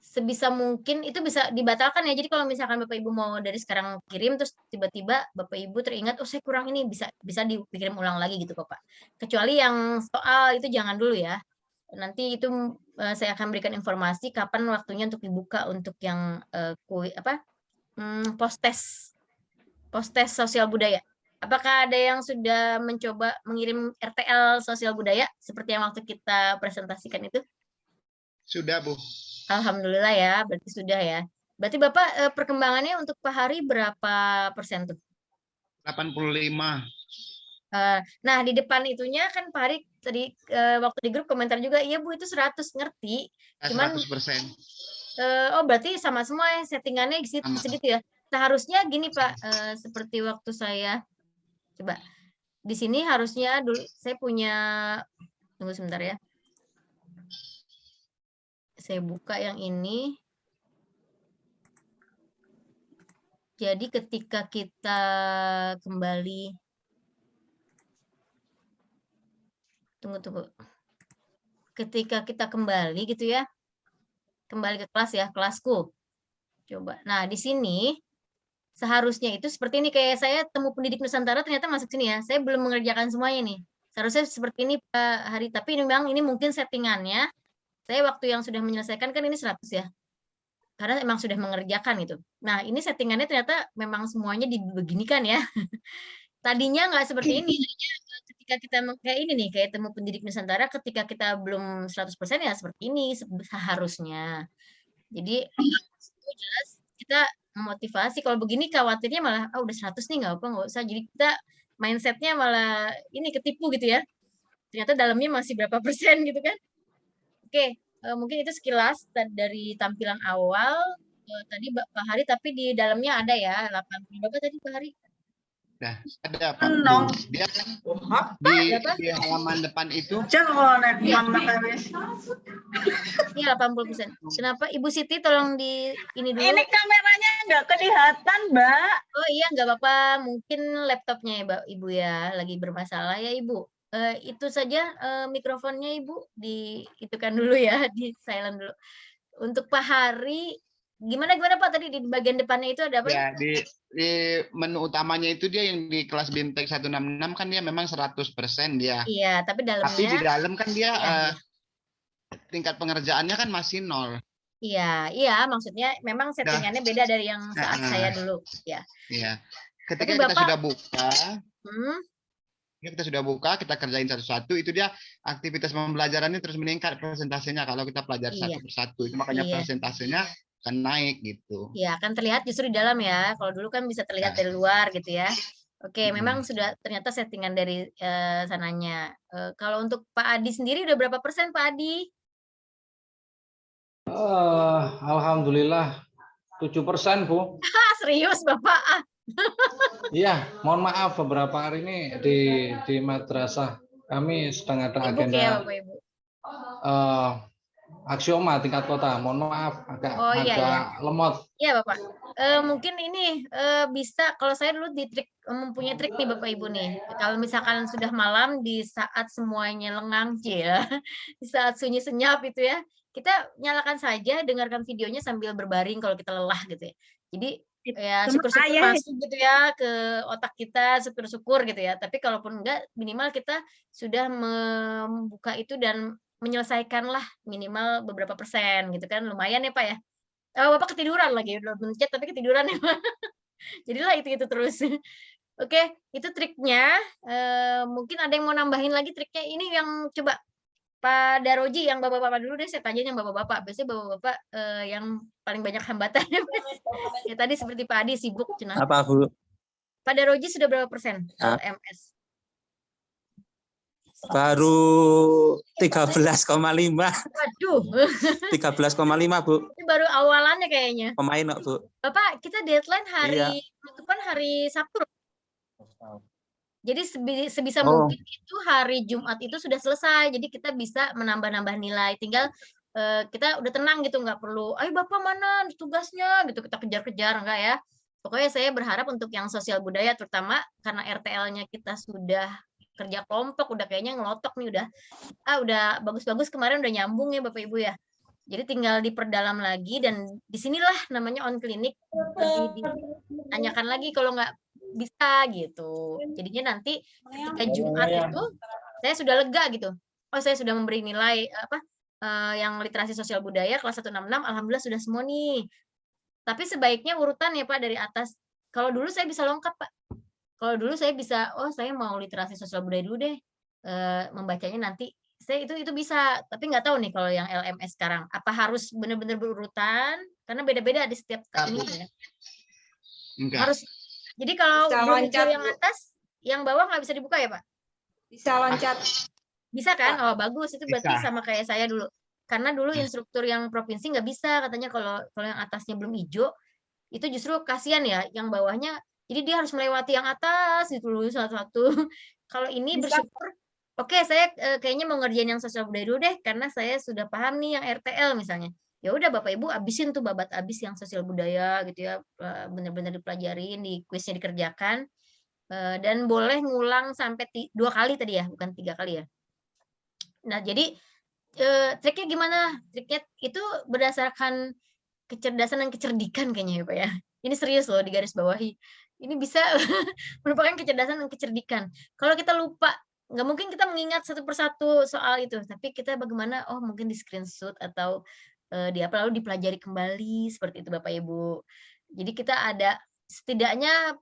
sebisa mungkin itu bisa dibatalkan ya. Jadi kalau misalkan Bapak Ibu mau dari sekarang kirim terus tiba-tiba Bapak Ibu teringat oh saya kurang ini bisa dikirim ulang lagi gitu Bapak. Kecuali yang soal itu jangan dulu ya. Nanti itu saya akan berikan informasi kapan waktunya untuk dibuka untuk yang post-test sosial budaya. Apakah ada yang sudah mencoba mengirim RTL sosial budaya seperti yang waktu kita presentasikan itu? Sudah, Bu. Alhamdulillah ya, berarti sudah ya. Berarti Bapak perkembangannya untuk Per Hari berapa persen tuh? 85. Nah, di depan itunya kan Pak Hari tadi waktu di grup komentar juga, iya Bu itu 100 ngerti. Cuman 100%. oh berarti sama semua ya settingannya segitu ya. Seharusnya gini Pak, seperti waktu saya coba di sini harusnya dulu saya punya tunggu sebentar ya. Saya buka yang ini. Jadi ketika kita kembali tunggu. Ketika kita kembali gitu ya. Kembali ke kelas ya, kelasku. Coba. Nah, di sini seharusnya itu seperti ini kayak saya temu pendidik Nusantara ternyata masuk sini ya. Saya belum mengerjakan semuanya nih. Seharusnya seperti ini Pak Hari, tapi memang ini mungkin settingannya. Saya waktu yang sudah menyelesaikan kan ini 100 ya. Karena emang sudah mengerjakan itu. Nah, ini settingannya ternyata memang semuanya dibeginikan ya. Tadinya nggak seperti ini. Tadinya ketika kita kayak ini nih, kayak temu pendidik Nusantara, ketika kita belum 100% ya seperti ini seharusnya. Jadi, itu jelas kita memotivasi. Kalau begini khawatirnya malah, udah 100 nih nggak apa, nggak usah. Jadi kita mindsetnya malah ini ketipu gitu ya. Ternyata dalamnya masih berapa persen gitu kan. Oke. Mungkin itu sekilas dari tampilan awal tadi Pak Hari, tapi di dalamnya ada ya 80 berapa tadi Pak Hari? Nah, ada Pak. Bu. Dia kan di halaman depan itu. Iya 80%. Kenapa Ibu Siti tolong di ini dulu. Ini kameranya nggak kelihatan, Mbak. Oh iya nggak apa-apa. Mungkin laptopnya ya Ibu ya lagi bermasalah ya Ibu. Itu saja mikrofonnya Ibu diitukan dulu ya, di silent dulu. Untuk Pak Hari, gimana Pak tadi di bagian depannya itu ada apa? Ya, di menu utamanya itu dia yang di kelas Bintek 166 kan dia memang 100% dia. Iya, tapi dalamnya. Tapi di dalam kan dia tingkat pengerjaannya kan masih 0. Iya, maksudnya memang settingannya beda dari yang saat saya dulu, ya. Iya. Ketika kita sudah buka, kita sudah buka, kita kerjain satu-satu, itu dia aktivitas pembelajarannya terus meningkat persentasenya kalau kita pelajari satu persatu. Itu makanya persentasenya akan naik gitu. Iya, akan terlihat justru di dalam ya. Kalau dulu kan bisa terlihat dari luar gitu ya. Oke, memang sudah ternyata settingan dari sananya. Kalau untuk Pak Adi sendiri udah berapa persen Pak Adi? Alhamdulillah 7%, Bu. Serius Bapak? Iya, mohon maaf beberapa hari ini di madrasah kami sedang ada agenda ya, Bapak, Ibu. aksioma tingkat kota. Mohon maaf agak lemot. Iya Bapak. Mungkin ini bisa kalau saya dulu di trik mempunyai trik nih Bapak Ibu nih. Kalau misalkan sudah malam di saat semuanya lengang, ya, di saat sunyi senyap itu ya, kita nyalakan saja, dengarkan videonya sambil berbaring kalau kita lelah gitu ya. Jadi ya syukur-syukur masuk gitu ya ke otak kita, syukur-syukur gitu ya. Tapi kalaupun enggak, minimal kita sudah membuka itu dan menyelesaikanlah minimal beberapa persen gitu kan, lumayan ya Pak ya. Bapak ketiduran lagi, udah mencet tapi ketiduran ya Pak. Jadilah itu terus. Oke, itu triknya. Mungkin ada yang mau nambahin lagi triknya. Ini yang coba Pak Daroji, yang bapak-bapak dulu deh, saya tanya yang bapak-bapak. Biasanya bapak-bapak yang paling banyak hambatannya. Ya tadi seperti Pak Adi sibuk. Apa Bu? Pak Daroji sudah berapa persen LMS? Baru 13,5. Waduh. 13,5 Bu. Itu baru awalannya kayaknya. Pemain kok Bu. Bapak, kita deadline hari Iya. penutupan hari Sabtu. Jadi sebisa mungkin itu hari Jumat itu sudah selesai. Jadi kita bisa menambah-nambah nilai. Tinggal kita udah tenang gitu, nggak perlu, ayo Bapak mana tugasnya gitu, kita kejar-kejar, enggak ya. Pokoknya saya berharap untuk yang sosial budaya terutama karena RTL-nya kita sudah kerja kelompok, udah kayaknya ngelotok nih, udah bagus-bagus kemarin, udah nyambung ya Bapak Ibu ya. Jadi tinggal diperdalam lagi dan disinilah namanya on klinik lebih ditanyakan lagi kalau nggak bisa gitu. Jadinya nanti ketika Jumat itu saya sudah lega gitu. Oh, saya sudah memberi nilai yang literasi sosial budaya kelas 166, alhamdulillah sudah semua nih. Tapi sebaiknya urutan ya Pak dari atas. Kalau dulu saya bisa lengkap Pak. Kalau dulu saya bisa, oh saya mau literasi sosial budaya dulu deh. Membacanya nanti. Saya itu bisa, tapi nggak tahu nih kalau yang LMS sekarang. Apa harus benar-benar berurutan? Karena beda-beda di setiap ini ya. Enggak. Harus. Jadi kalau belum hijau yang atas, yang bawah nggak bisa dibuka ya Pak? Bisa loncat. Bisa kan? Oh bagus, itu berarti Bisa. sama kayak saya dulu. Karena dulu instruktur yang provinsi nggak bisa, katanya kalau yang atasnya belum hijau, itu justru kasihan ya, yang bawahnya, jadi dia harus melewati yang atas itu dulu satu-satu. Kalau ini bersyukur, oke saya kayaknya mau ngerjain yang sosial budaya dulu deh, karena saya sudah paham nih yang RTL misalnya. Ya udah Bapak Ibu abisin tuh babat abis yang sosial budaya gitu ya, benar-benar dipelajarin, di kuisnya dikerjakan, dan boleh ngulang sampai 2 kali tadi ya, bukan 3 kali ya. Nah jadi triknya gimana? Triknya itu berdasarkan kecerdasan dan kecerdikan kayaknya ya Pak ya. Ini serius loh di garis bawahi. Ini bisa merupakan kecerdasan dan kecerdikan. Kalau kita lupa, nggak mungkin kita mengingat satu persatu soal itu, tapi kita bagaimana, oh mungkin di screenshot atau lalu dipelajari kembali seperti itu Bapak Ibu. Jadi kita ada setidaknya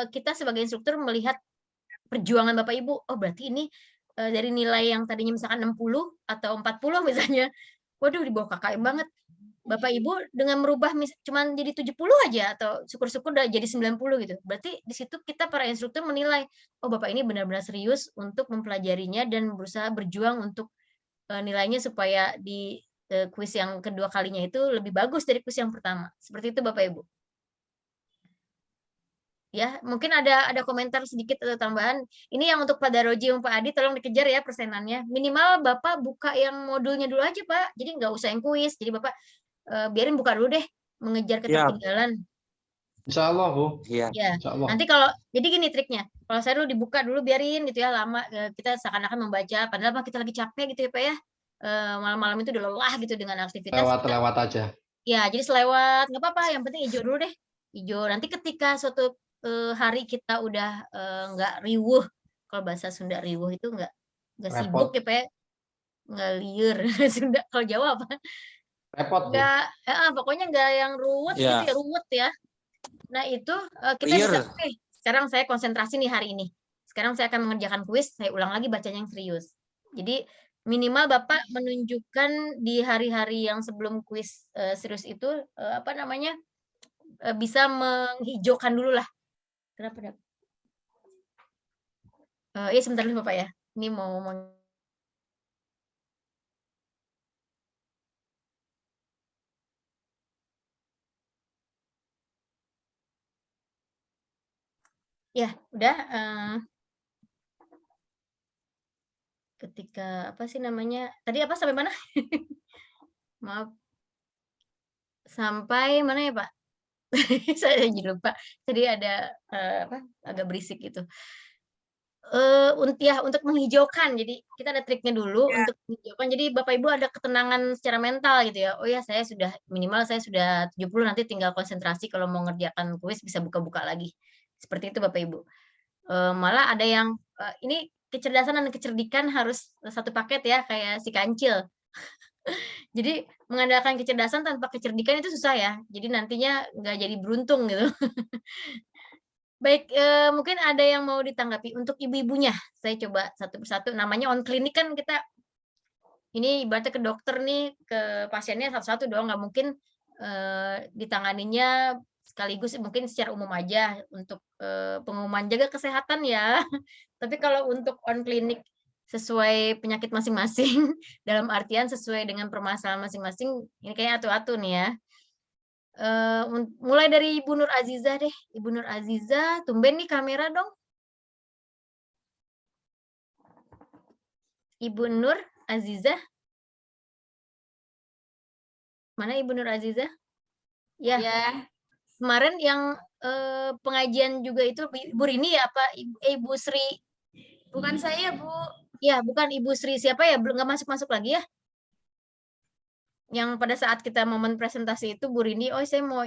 kita sebagai instruktur melihat perjuangan Bapak Ibu. Oh berarti ini dari nilai yang tadinya misalkan 60 atau 40 misalnya, waduh di bawah KKM banget. Bapak Ibu dengan merubah cuman jadi 70 aja atau syukur-syukur udah jadi 90 gitu. Berarti di situ kita para instruktur menilai, oh Bapak ini benar-benar serius untuk mempelajarinya dan berusaha berjuang untuk nilainya supaya di kuis yang kedua kalinya itu lebih bagus dari kuis yang pertama. Seperti itu Bapak Ibu. Ya, mungkin ada komentar sedikit atau tambahan. Ini yang untuk Pak Daroji dan Pak Adi, tolong dikejar ya persenannya. Minimal Bapak buka yang modulnya dulu aja Pak. Jadi nggak usah yang kuis. Jadi Bapak biarin buka dulu deh, mengejar ketertinggalan. Insya Allah Bu. Iya. Ya. Insya Allah. Nanti kalau jadi gini triknya, kalau saya dulu dibuka dulu biarin gitu ya lama, kita seakan-akan membaca, padahal Pak kita lagi capek gitu ya Pak ya, malam-malam itu udah lelah gitu dengan aktivitas. Lewat aja. Ya, jadi selewat nggak apa-apa, yang penting hijau dulu deh, hijau. Nanti ketika suatu hari kita udah nggak riwuh, kalau bahasa Sunda riwuh itu nggak sibuk ya Pak ya, nggak liur Sunda, kalau Jawa apa? Repot Bu. Nggak, pokoknya nggak yang ruwet gitu ya, ruwet ya. Nah itu kita bisa, oke, sekarang saya konsentrasi nih hari ini. Sekarang saya akan mengerjakan kuis, saya ulang lagi bacanya yang serius. Jadi minimal Bapak menunjukkan di hari-hari yang sebelum kuis serius itu, bisa menghijaukan dulu lah. Kenapa? Iya sebentar dulu Bapak ya. Ini mau ya, udah. Ketika apa sih namanya? Tadi apa sampai mana? Maaf. Sampai mana ya Pak? Saya jadi lupa. Jadi ada agak berisik gitu. Untuk menghijaukan. Jadi kita ada triknya dulu untuk menghijaukan. Jadi Bapak Ibu ada ketenangan secara mental gitu ya. Oh ya, saya sudah minimal saya sudah 70, nanti tinggal konsentrasi kalau mau ngerjakan kuis bisa buka-buka lagi. Seperti itu Bapak Ibu. Malah ada yang ini kecerdasan dan kecerdikan harus satu paket ya, kayak si kancil. Jadi mengandalkan kecerdasan tanpa kecerdikan itu susah ya. Jadi nantinya nggak jadi beruntung gitu. Baik, mungkin ada yang mau ditanggapi untuk ibu-ibunya. Saya coba satu persatu. Namanya on klinik kan kita ini ibaratnya ke dokter nih, ke pasiennya satu-satu dong. Nggak mungkin ditanganinya sekaligus, mungkin secara umum aja untuk pengumuman jaga kesehatan ya. Tapi kalau untuk on klinik sesuai penyakit masing-masing, dalam artian sesuai dengan permasalahan masing-masing, ini kayaknya atu-atu nih ya. Mulai dari Ibu Nur Azizah deh. Ibu Nur Azizah, tumben nih kamera dong. Ibu Nur Azizah. Mana Ibu Nur Azizah? Ya. Kemarin yang pengajian juga itu Ibu Rini ya, apa Ibu Sri? Bukan saya, Bu. Ya, bukan Ibu Sri siapa ya? Belum nggak masuk lagi ya? Yang pada saat kita momen presentasi itu Bu Rini, oh saya mau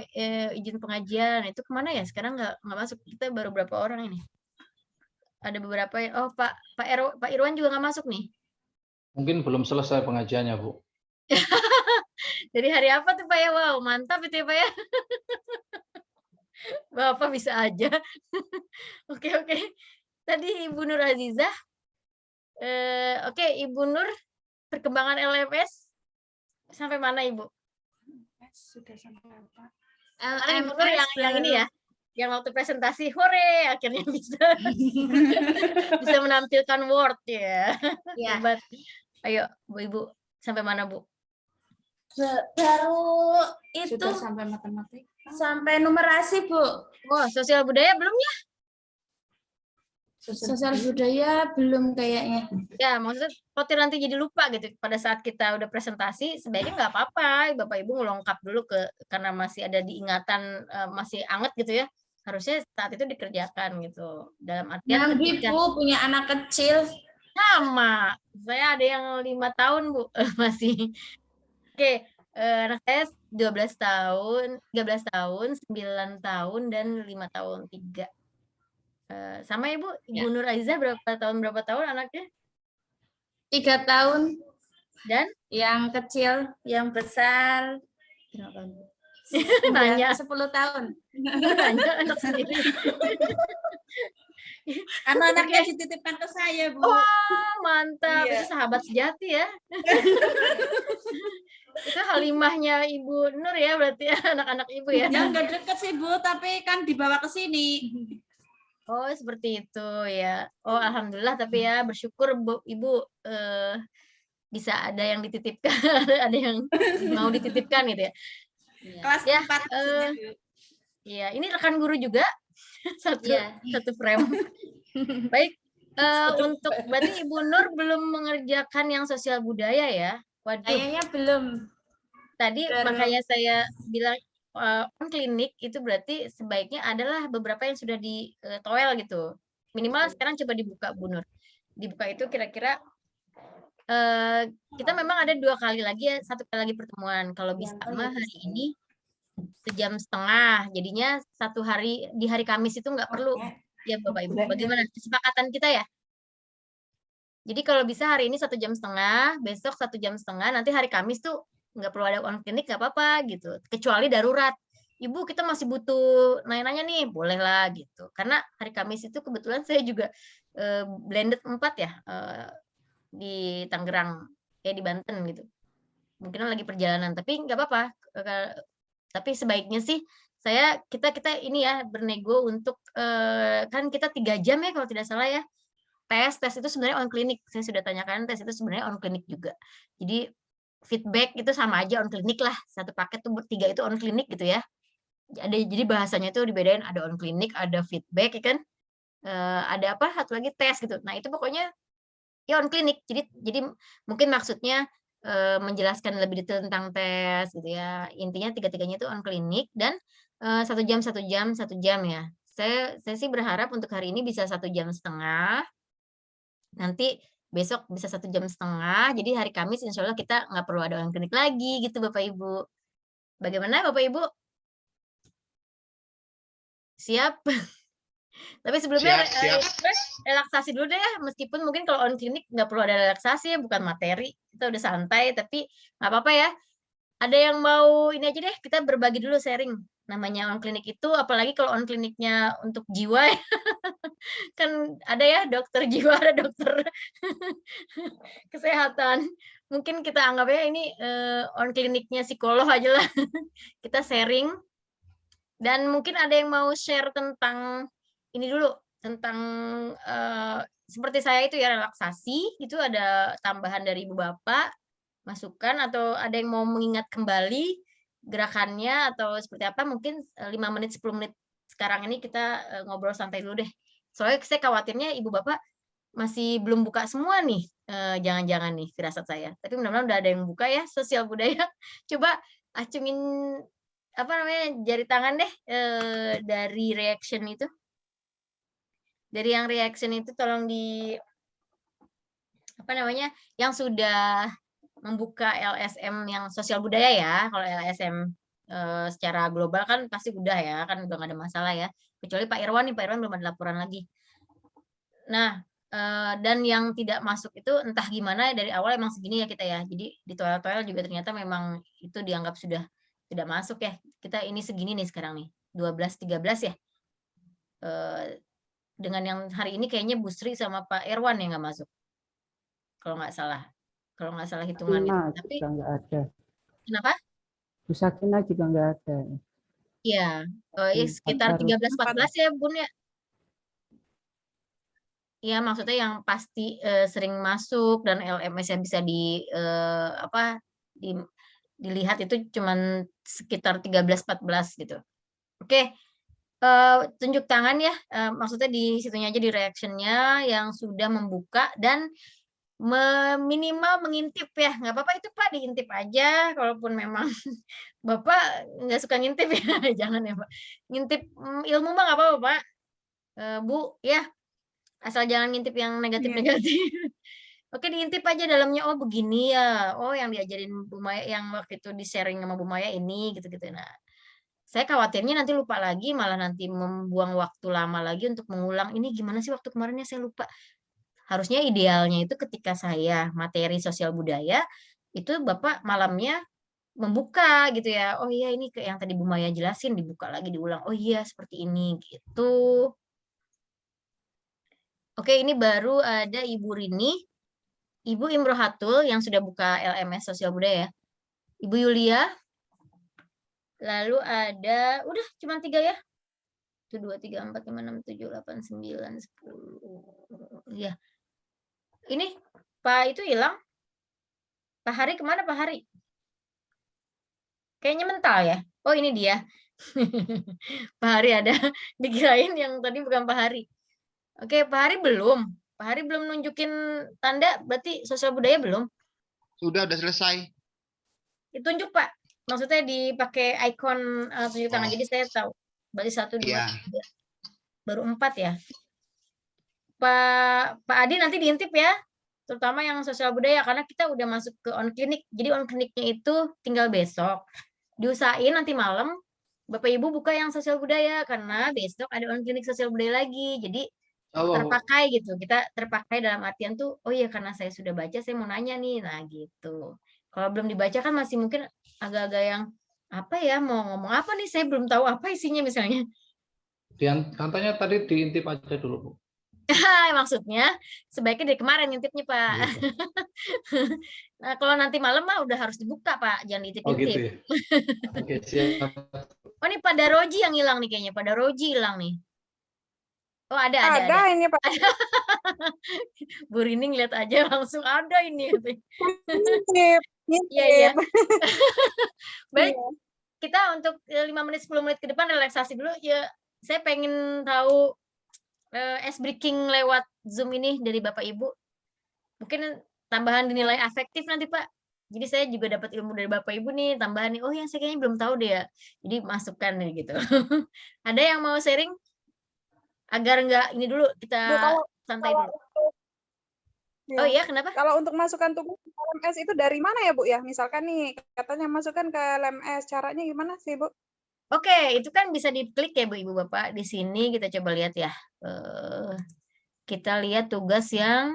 izin pengajian, itu kemana ya? Sekarang nggak masuk, kita baru berapa orang ini? Ada beberapa ya. Oh Pak Irwan juga nggak masuk nih. Mungkin belum selesai pengajiannya Bu. Jadi hari apa tuh Pak ya? Wow, mantap itu ya Pak ya. Bapak bisa aja. Oke. Tadi Ibu Nur Azizah. Oke, Ibu Nur, perkembangan LMS sampai mana Ibu? Sudah sampai apa? Ibu Nur yang ini ya, yang waktu presentasi, hore, akhirnya bisa menampilkan Word ya. Hebat. Ayo Bu Ibu, sampai mana Bu? Baru itu sudah sampai matematika. Sampai numerasi, Bu. Oh, sosial budaya belum ya? Sosial budaya belum kayaknya. Ya, maksudnya khawatir nanti jadi lupa gitu. Pada saat kita udah presentasi, sebaiknya nggak apa-apa. Bapak Ibu ngelongkap dulu karena masih ada diingatan, masih anget gitu ya. Harusnya saat itu dikerjakan gitu. Dalam artian Bu punya anak kecil. Sama. Saya ada yang 5 tahun, Bu. Masih. Oke, anak saya 12 tahun, 13 tahun, 9 tahun, dan 5 tahun 3. Sama Ibu Nur Azizah berapa tahun anaknya? 3 tahun. Dan yang kecil, yang besar nanya 10 tahun. Nanya anak sendiri. Karena anaknya dititipkan ke saya, Bu. Oh, mantap. Itu sahabat sejati ya. Itu Halimahnya Ibu Nur ya, berarti ya, anak-anak Ibu ya. Ya nggak deket sih, Bu, tapi kan dibawa ke sini. Oh, seperti itu ya. Oh, alhamdulillah, tapi ya bersyukur Bu, Ibu bisa ada yang dititipkan, ada yang mau dititipkan gitu ya. Kelas 4 Iya, ini rekan guru juga. Satu frame. Baik, untuk berarti Ibu Nur belum mengerjakan yang sosial budaya ya? Waduh. Kayaknya belum. Tadi makanya saya bilang on klinik itu berarti sebaiknya adalah beberapa yang sudah di toel gitu. Minimal sekarang coba dibuka Bu Nur. Dibuka itu kira-kira kita memang ada 2 kali lagi ya, 1 kali lagi pertemuan. Kalau bisa mah hari ini 1,5 jam. Jadinya 1 hari di hari Kamis itu nggak perlu ya Bapak Ibu. Bagaimana kesepakatan kita ya? Jadi kalau bisa hari ini 1,5 jam, besok 1,5 jam, nanti hari Kamis tuh nggak perlu ada on klinik, nggak apa-apa gitu. Kecuali darurat. Ibu kita masih butuh nanya-nanya nih, bolehlah gitu. Karena hari Kamis itu kebetulan saya juga blended 4 ya di Tangerang, di Banten gitu. Mungkin lagi perjalanan, tapi nggak apa-apa. Tapi sebaiknya sih kita ini ya bernego untuk kan kita 3 jam ya kalau tidak salah ya. Tes itu sebenarnya on klinik. Saya sudah tanyakan, tes itu sebenarnya on klinik juga. Jadi feedback itu sama aja on klinik lah. Satu paket tuh 3 itu on klinik gitu ya. Jadi bahasanya itu dibedain, ada on klinik, ada feedback ya kan. Ada apa? Satu lagi tes gitu. Nah, itu pokoknya ya on klinik. Jadi mungkin maksudnya menjelaskan lebih detail tentang tes gitu ya. Intinya 3-tiganya itu on klinik, dan 1 jam, 1 jam, 1 jam ya. Saya sih berharap untuk hari ini bisa 1,5 jam. Nanti besok bisa 1,5 jam. Jadi hari Kamis insya Allah kita nggak perlu ada orang klinik lagi gitu Bapak Ibu. Bagaimana Bapak Ibu? Siap? Tapi sebelumnya relaksasi dulu deh ya. Meskipun mungkin kalau on klinik nggak perlu ada relaksasi ya, bukan materi. Kita udah santai, tapi nggak apa-apa ya. Ada yang mau ini aja deh, kita berbagi dulu sharing. Namanya on klinik itu, apalagi kalau on kliniknya untuk jiwa ya. Kan ada ya dokter jiwa, ada dokter kesehatan. Mungkin kita anggap ya ini on kliniknya psikolog aja lah. Kita sharing. Dan mungkin ada yang mau share tentang ini dulu, tentang seperti saya itu ya relaksasi, itu ada tambahan dari Ibu Bapak, masukan, atau ada yang mau mengingat kembali gerakannya atau seperti apa, mungkin 5 menit, 10 menit sekarang ini kita ngobrol santai dulu deh. Soalnya saya khawatirnya Ibu Bapak masih belum buka semua nih, jangan-jangan nih firasat saya. Tapi mudah-mudahan udah ada yang buka ya, sosial budaya. Coba acungin apa namanya jari tangan deh dari reaction itu. Dari yang reaction itu tolong di apa namanya yang sudah membuka LSM yang sosial budaya ya. Kalau LSM secara global kan pasti udah ya, kan udah nggak ada masalah ya. Kecuali Pak Irwan nih, Pak Irwan belum ada laporan lagi. Nah, dan yang tidak masuk itu entah gimana dari awal emang segini ya kita ya. Jadi di toel-toel juga ternyata memang itu dianggap sudah tidak masuk ya. Kita ini segini nih sekarang nih, 12-13 ya. Dengan yang hari ini kayaknya Bu Sri sama Pak Irwan yang nggak masuk. Kalau nggak salah hitungan itu. Tapi nggak ada. Kenapa? Bu Sakina juga nggak ada. Iya, sekitar 13-14 ya Bun ya. Ya maksudnya yang pasti sering masuk dan LMS-nya bisa dilihat itu cuman sekitar 13-14 gitu. Oke. Tunjuk tangan ya, maksudnya di situnya aja di reaction-nya yang sudah membuka dan minimal mengintip ya, nggak apa-apa itu Pak diintip aja, kalaupun memang Bapak nggak suka ngintip ya, jangan ya Pak. Ngintip ilmu mah nggak apa-apa Pak, Bu ya, asal jangan ngintip yang negatif-negatif. Oke diintip aja dalamnya, oh begini ya, oh yang diajarin Bu Maya yang waktu itu di sharing sama Bu Maya ini gitu-gitu. Nah saya khawatirnya nanti lupa lagi, malah nanti membuang waktu lama lagi untuk mengulang. Ini gimana sih waktu kemarinnya saya lupa. Harusnya idealnya itu ketika saya materi sosial budaya, itu Bapak malamnya membuka gitu ya. Oh iya ini yang tadi Bu Maya jelasin, dibuka lagi, diulang. Oh iya seperti ini gitu. Oke ini baru ada Ibu Rini, Ibu Imrohatul yang sudah buka LMS sosial budaya. Ibu Yulia. Lalu ada, udah cuma 3 ya. 1, 2, 3, 4, 5, 6, 7, 8, 9, 10. Ya. Ini Pak itu hilang. Pak Hari kemana Pak Hari? Kayaknya mental ya. Oh ini dia. Pak Hari ada. Dikirain yang tadi bukan Pak Hari. Oke Pak Hari belum. Pak Hari belum nunjukin tanda, berarti sosial budaya belum? Sudah selesai. Ditunjuk Pak. Maksudnya dipakai ikon tunjuk tangan, jadi saya tahu. Berarti 1, 2, 3. Baru 4 ya. Pak Adi nanti diintip ya, terutama yang sosial budaya, karena kita udah masuk ke on klinik. Jadi on kliniknya itu tinggal besok. Diusahain nanti malam, Bapak Ibu buka yang sosial budaya, karena besok ada on klinik sosial budaya lagi. Jadi terpakai gitu, kita terpakai dalam artian tuh, oh iya karena saya sudah baca, saya mau nanya nih, nah gitu. Kalau belum dibaca kan masih mungkin agak-agak yang apa ya, mau ngomong apa nih, saya belum tahu apa isinya misalnya. Katanya tadi diintip aja dulu Bu. Maksudnya sebaiknya dari kemarin ngintipnya Pak. Nah kalau nanti malam mah udah harus dibuka Pak, jangan diintip-intip. Oh gitu ya. Oke siap. Oh ini Pak Daroji yang hilang nih kayaknya, Pak Daroji hilang nih. Oh ada. Ini Pak. Bu Rini ngeliat aja langsung ada ini. Ngintip. Iya. Baik, kita untuk 5 menit 10 menit ke depan relaksasi dulu ya. Saya pengen tahu ice breaking lewat Zoom ini dari Bapak Ibu. Mungkin tambahan dinilai afektif nanti Pak. Jadi saya juga dapat ilmu dari Bapak Ibu nih, tambahan nih. Oh, yang saya kayaknya belum tahu deh ya. Jadi masukkan nih gitu. Ada yang mau sharing? Agar enggak ini dulu kita santai dulu. Ya. Oh iya, kenapa? Kalau untuk masukkan tugas ke LMS itu dari mana ya, Bu ya? Misalkan nih katanya masukkan ke LMS, caranya gimana sih, Bu? Oke, itu kan bisa diklik ya, Bu Ibu Bapak. Di sini kita coba lihat ya. Kita lihat tugas yang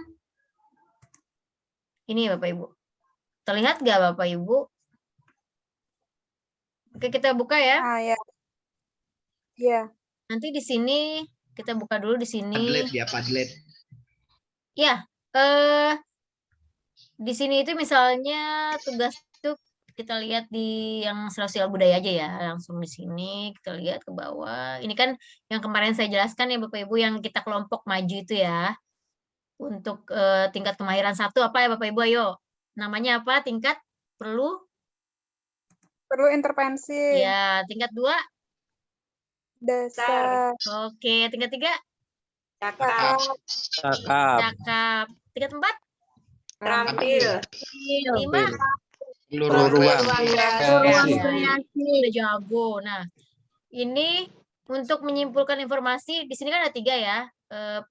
ini Bapak Ibu. Terlihat nggak Bapak Ibu? Oke, kita buka ya. Ah, ya. Iya. Nanti di sini kita buka dulu di sini. Padlet ya, Padlet. Ya, di sini itu misalnya tugas itu kita lihat di yang sosial budaya aja ya, langsung di sini kita lihat ke bawah. Ini kan yang kemarin saya jelaskan ya Bapak Ibu yang kita kelompok maju itu ya. Untuk tingkat kemahiran 1 apa ya Bapak Ibu, ayo. Namanya apa? Tingkat perlu intervensi. Ya, tingkat 2 dasar. Oke, tingkat 3 Cakap. cakap. Tingkat 4 Terampil. 5 udah jago. Nah, ini untuk menyimpulkan informasi di sini kan ada 3 ya.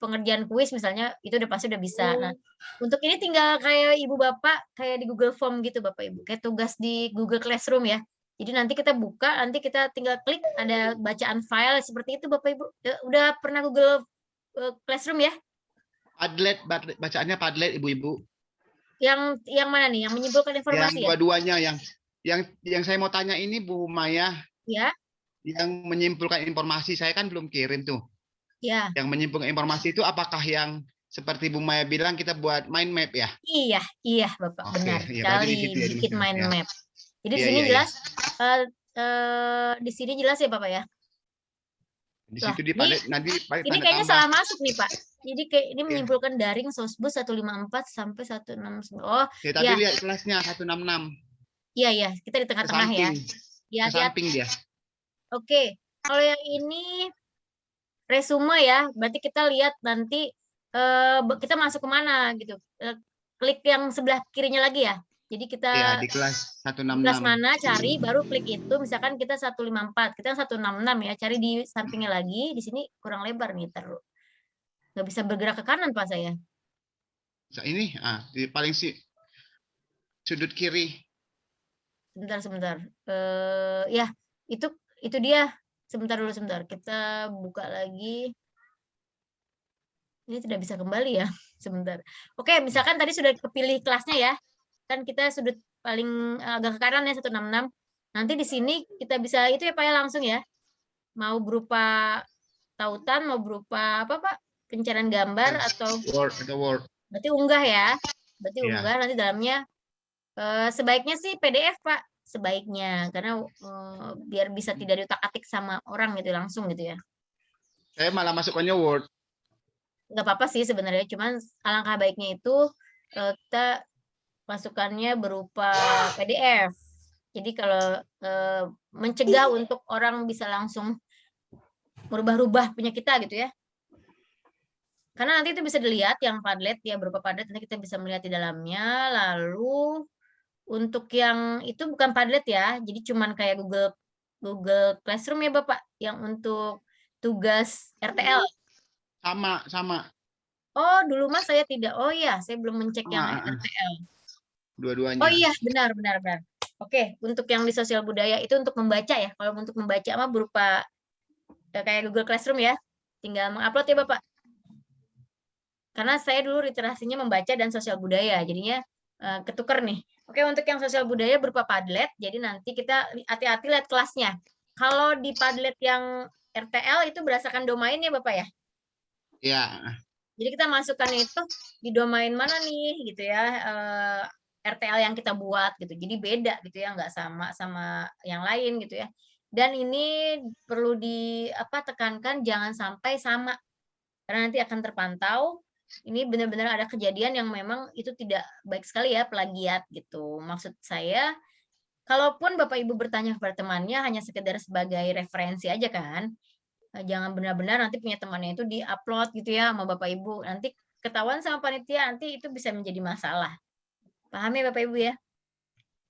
Pengerjaan kuis misalnya itu udah pasti udah bisa. Nah, untuk ini tinggal kayak Ibu Bapak kayak di Google Form gitu Bapak Ibu, kayak tugas di Google Classroom ya. Jadi nanti kita buka, nanti kita tinggal klik ada bacaan file seperti itu Bapak Ibu. Udah pernah Google Classroom ya? Padlet, bacaannya Padlet Ibu-ibu. Yang mana nih? Yang menyimpulkan informasi yang dua-duanya yang saya mau tanya ini Bu Maya. Ya. Yang menyimpulkan informasi saya kan belum kirim tuh. Ya. Yang menyimpulkan informasi itu apakah yang seperti Bu Maya bilang kita buat mind map ya? Iya Bapak, benar sekali, bikin mind map. Jadi di sini jelas di sini jelas ya Bapak ya. Di situ di nanti ini kayaknya salah masuk nih Pak. Jadi kayak ini menyimpulkan daring Sosbud 154 sampai 169. Oh, ya, tapi lihat kelasnya 166. Iya, kita di tengah-tengah ya. Ya, samping dia. Oke, kalau yang ini resume ya, berarti kita lihat nanti kita masuk kemana gitu. Klik yang sebelah kirinya lagi ya. Jadi kita ya, di kelas 166. Kelas mana cari baru klik itu, misalkan kita 154, kita 166 ya, cari di sampingnya lagi. Di sini kurang lebar nih, terus nggak bisa bergerak ke kanan Pak saya. Ini di paling sudut kiri. Sebentar. Ya, itu dia. Sebentar. Kita buka lagi. Ini tidak bisa kembali ya. Sebentar. Oke, misalkan tadi sudah kepilih kelasnya ya. Kan kita sudut paling agak ke kanan ya 166. Nanti di sini kita bisa itu ya Pak ya langsung ya. Mau berupa tautan, mau berupa apa Pak? Pencarian gambar atau Word. Berarti unggah ya. Berarti unggah nanti dalamnya sebaiknya sih PDF Pak. Sebaiknya karena biar bisa tidak diutak-atik sama orang gitu langsung gitu ya. Saya malah masukkannya Word. Nggak apa-apa sih sebenarnya, cuman alangkah baiknya itu kita masukannya berupa PDF. Jadi kalau mencegah untuk orang bisa langsung merubah-rubah punya kita gitu ya. Karena nanti itu bisa dilihat yang Padlet ya, berupa Padlet nanti kita bisa melihat di dalamnya. Lalu untuk yang itu bukan Padlet ya, jadi cuman kayak Google Classroom ya Bapak, yang untuk tugas RTL. Sama. Oh, dulu Mas saya tidak. Oh iya, saya belum mencek yang RTL. Dua-duanya. Oh iya, benar. Oke, untuk yang di sosial budaya itu untuk membaca ya. Kalau untuk membaca mah berupa kayak Google Classroom ya. Tinggal mengupload ya Bapak. Karena saya dulu literasinya membaca dan sosial budaya, jadinya ketuker nih. Oke, untuk yang sosial budaya berupa Padlet, jadi nanti kita hati-hati lihat kelasnya. Kalau di Padlet yang RTL itu berdasarkan domain ya Bapak ya? Iya. Jadi kita masukkan itu di domain mana nih gitu ya, RTL yang kita buat gitu. Jadi beda gitu ya, nggak sama yang lain gitu ya. Dan ini perlu tekankan jangan sampai sama. Karena nanti akan terpantau. Ini benar-benar ada kejadian yang memang itu tidak baik sekali ya, plagiat gitu. Maksud saya, kalaupun Bapak Ibu bertanya kepada temannya hanya sekedar sebagai referensi aja kan, jangan benar-benar nanti punya temannya itu di-upload gitu ya sama Bapak Ibu. Nanti ketahuan sama panitia, nanti itu bisa menjadi masalah. Paham ya Bapak Ibu ya?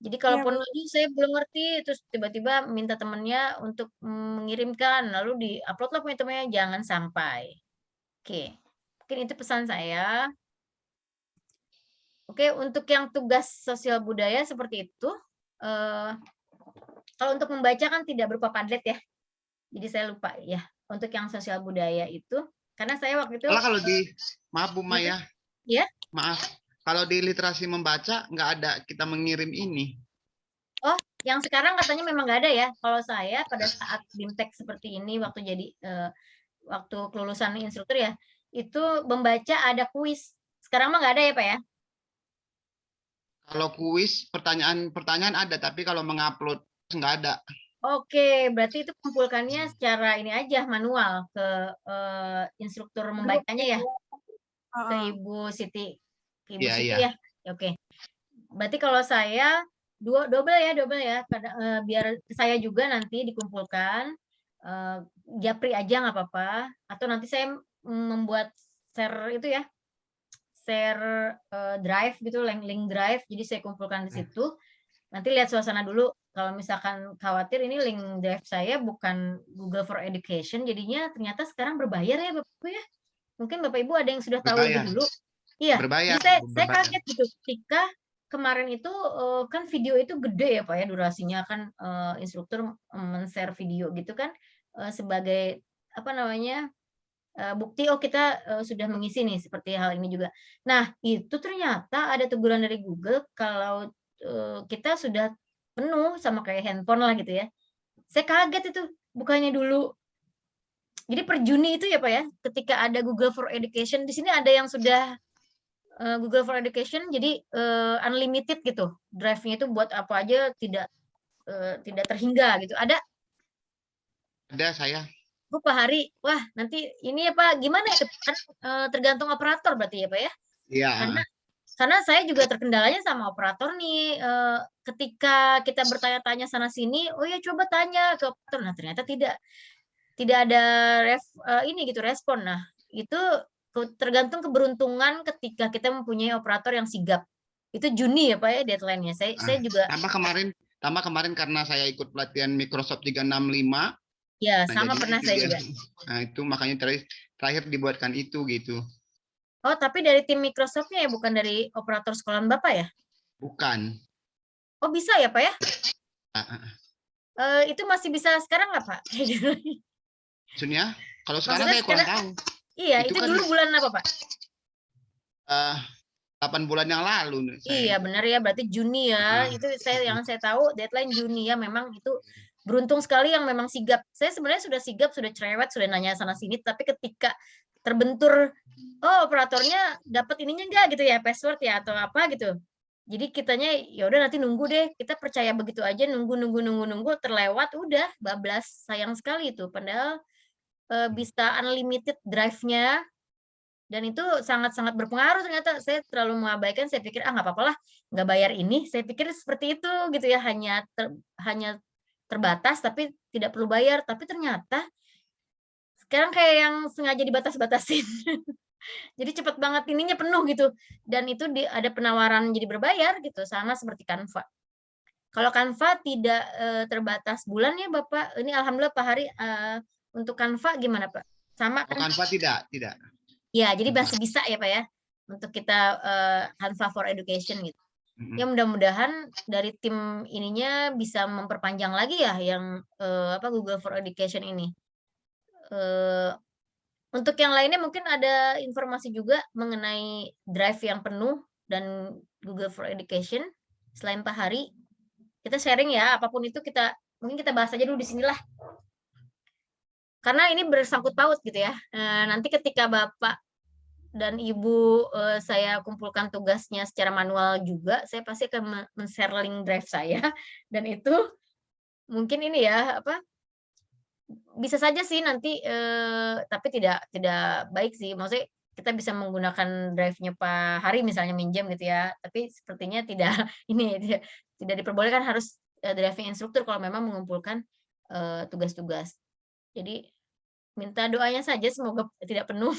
Jadi kalaupun aduh saya belum ngerti, terus tiba-tiba minta temennya untuk mengirimkan, lalu di-upload lah punya temennya, jangan sampai. Oke, mungkin itu pesan saya. Oke, untuk yang tugas sosial budaya seperti itu, kalau untuk membaca kan tidak berupa Padlet ya. Jadi saya lupa ya, untuk yang sosial budaya itu, karena saya waktu itu. Kalau maaf Bu Maya. Ya. Maaf. Kalau di literasi membaca nggak ada kita mengirim ini. Oh, yang sekarang katanya memang nggak ada ya. Kalau saya pada saat BIMTEK seperti ini, waktu jadi waktu kelulusan instruktur ya, itu membaca ada kuis. Sekarang mah nggak ada ya Pak ya? Kalau kuis pertanyaan ada, tapi kalau mengupload nggak ada. Oke, berarti itu kumpulkannya secara ini aja manual ke instruktur membacanya ya, ke Ibu Siti. Ibu Siti ya. Oke. Berarti kalau saya double ya, biar saya juga nanti dikumpulkan, japri aja nggak apa-apa, atau nanti saya membuat share itu ya, share drive gitu, link drive, jadi saya kumpulkan di situ. Nanti lihat suasana dulu. Kalau misalkan khawatir ini link drive saya bukan Google for Education, jadinya ternyata sekarang berbayar ya Bapak Ibu ya. Mungkin Bapak Ibu ada yang sudah tahu lebih dulu. Iya, jadi saya kaget gitu ketika kemarin itu kan video itu gede ya Pak ya durasinya kan, instruktur men-share video gitu kan sebagai apa namanya bukti kita sudah mengisi nih seperti hal ini juga. Nah itu ternyata ada teguran dari Google kalau kita sudah penuh sama kayak handphone lah gitu ya. Saya kaget itu bukannya dulu. Jadi per Juni itu ya Pak ya, ketika ada Google for Education, di sini ada yang sudah Google for Education, jadi unlimited gitu, drive-nya itu buat apa aja tidak terhingga gitu. Ada? Ada saya. Oh Pak Hari, wah nanti ini ya Pak, gimana ya? Kan tergantung operator berarti ya Pak ya? Iya. Karena saya juga terkendalanya sama operator nih. Ketika kita bertanya-tanya sana sini, oh ya coba tanya ke operator. Nah ternyata tidak ada respon. Nah itu tergantung keberuntungan ketika kita mempunyai operator yang sigap. Itu Juni ya Pak ya deadline-nya. Saya juga tambah kemarin karena saya ikut pelatihan Microsoft 365. Ya, sama pernah saya juga. Nah, itu makanya terakhir dibuatkan itu gitu. Oh, tapi dari tim Microsoft-nya ya, bukan dari operator sekolahan Bapak ya? Bukan. Oh, bisa ya Pak ya? Itu masih bisa sekarang nggak Pak? Maksudnya? Kalau sekarang saya kurang tahu. Iya, itu kan dulu bulan apa Pak? 8 bulan yang lalu. Iya benar ya, berarti Juni ya. Itu yang saya tahu deadline Juni ya. Memang itu beruntung sekali yang memang sigap. Saya sebenarnya sudah sigap, sudah cerewet, sudah nanya sana sini. Tapi ketika terbentur, oh operatornya dapat ininya enggak gitu ya, password ya atau apa gitu. Jadi kitanya ya udah nanti nunggu deh. Kita percaya begitu aja, nunggu terlewat, udah bablas. Sayang sekali itu. Padahal bisa unlimited drive-nya. Dan itu sangat-sangat berpengaruh ternyata. Saya terlalu mengabaikan, saya pikir nggak apa-apa lah, nggak bayar ini. Saya pikir seperti itu gitu ya, hanya terbatas tapi tidak perlu bayar. Tapi ternyata sekarang kayak yang sengaja dibatas-batasin. Jadi cepat banget ininya penuh gitu. Dan itu ada penawaran jadi berbayar gitu, sama seperti Canva. Kalau Canva tidak terbatas bulan ya Bapak. Ini alhamdulillah Pak Hari, untuk Canva gimana Pak? Sama kan? Canva tidak. Ya, jadi masih bisa ya Pak ya, untuk kita Canva for Education gitu. Ya mudah-mudahan dari tim ininya bisa memperpanjang lagi ya yang Google for Education ini. Untuk yang lainnya mungkin ada informasi juga mengenai drive yang penuh dan Google for Education. Selain Pak Hari, kita sharing ya, apapun itu mungkin kita bahas aja dulu di sinilah. Karena ini bersangkut paut gitu ya. Nanti ketika Bapak dan Ibu saya kumpulkan tugasnya secara manual juga, saya pasti akan men-share link drive saya. Dan itu mungkin ini ya, bisa saja sih nanti, tapi tidak baik sih. Maksudnya kita bisa menggunakan drive-nya Pak Hari misalnya minjem gitu ya. Tapi sepertinya tidak diperbolehkan, harus drive instruktur kalau memang mengumpulkan tugas-tugas. Jadi minta doanya saja semoga tidak penuh.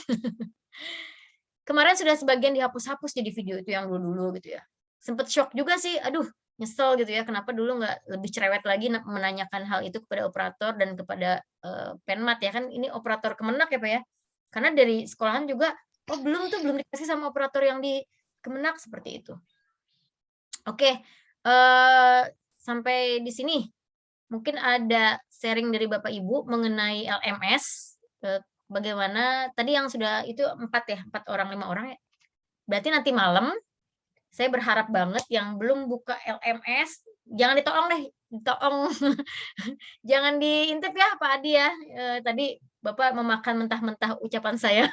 Kemarin sudah sebagian dihapus-hapus jadi video itu yang dulu-dulu gitu ya. Sempet shock juga sih, aduh nyesel gitu ya, kenapa dulu nggak lebih cerewet lagi menanyakan hal itu kepada operator dan kepada Penmat ya, kan ini operator Kemenak ya Pak ya. Karena dari sekolahan juga, oh belum dikasih sama operator yang di Kemenak, seperti itu. Oke, sampai di sini mungkin ada sharing dari Bapak Ibu mengenai LMS, bagaimana tadi yang sudah itu 4 ya, 4 orang, 5 orang ya. Berarti nanti malam saya berharap banget yang belum buka LMS jangan ditoong deh, ditoong. Jangan diintip ya Pak Adi ya. Tadi Bapak memakan mentah-mentah ucapan saya.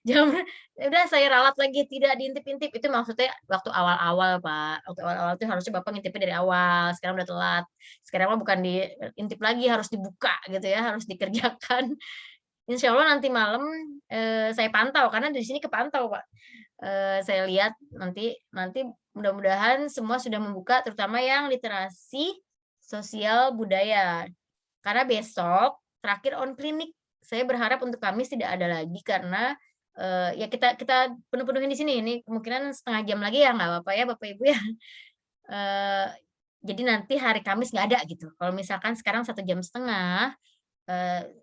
Jangan, udah saya ralat lagi, tidak diintip-intip. Itu maksudnya waktu awal-awal Pak. Waktu awal-awal itu harusnya Bapak ngintipnya dari awal. Sekarang udah telat. Sekarang bukan diintip lagi, harus dibuka gitu ya, harus dikerjakan. Insya Allah nanti malam saya pantau karena di sini kepantau Pak. Saya lihat nanti mudah-mudahan semua sudah membuka, terutama yang literasi sosial budaya. Karena besok terakhir on klinik. Saya berharap untuk Kamis tidak ada lagi karena ya kita penuh-penuhin di sini. Ini kemungkinan setengah jam lagi ya, nggak apa-apa ya Bapak Ibu ya. Jadi nanti hari Kamis nggak ada gitu. Kalau misalkan sekarang 1,5 jam,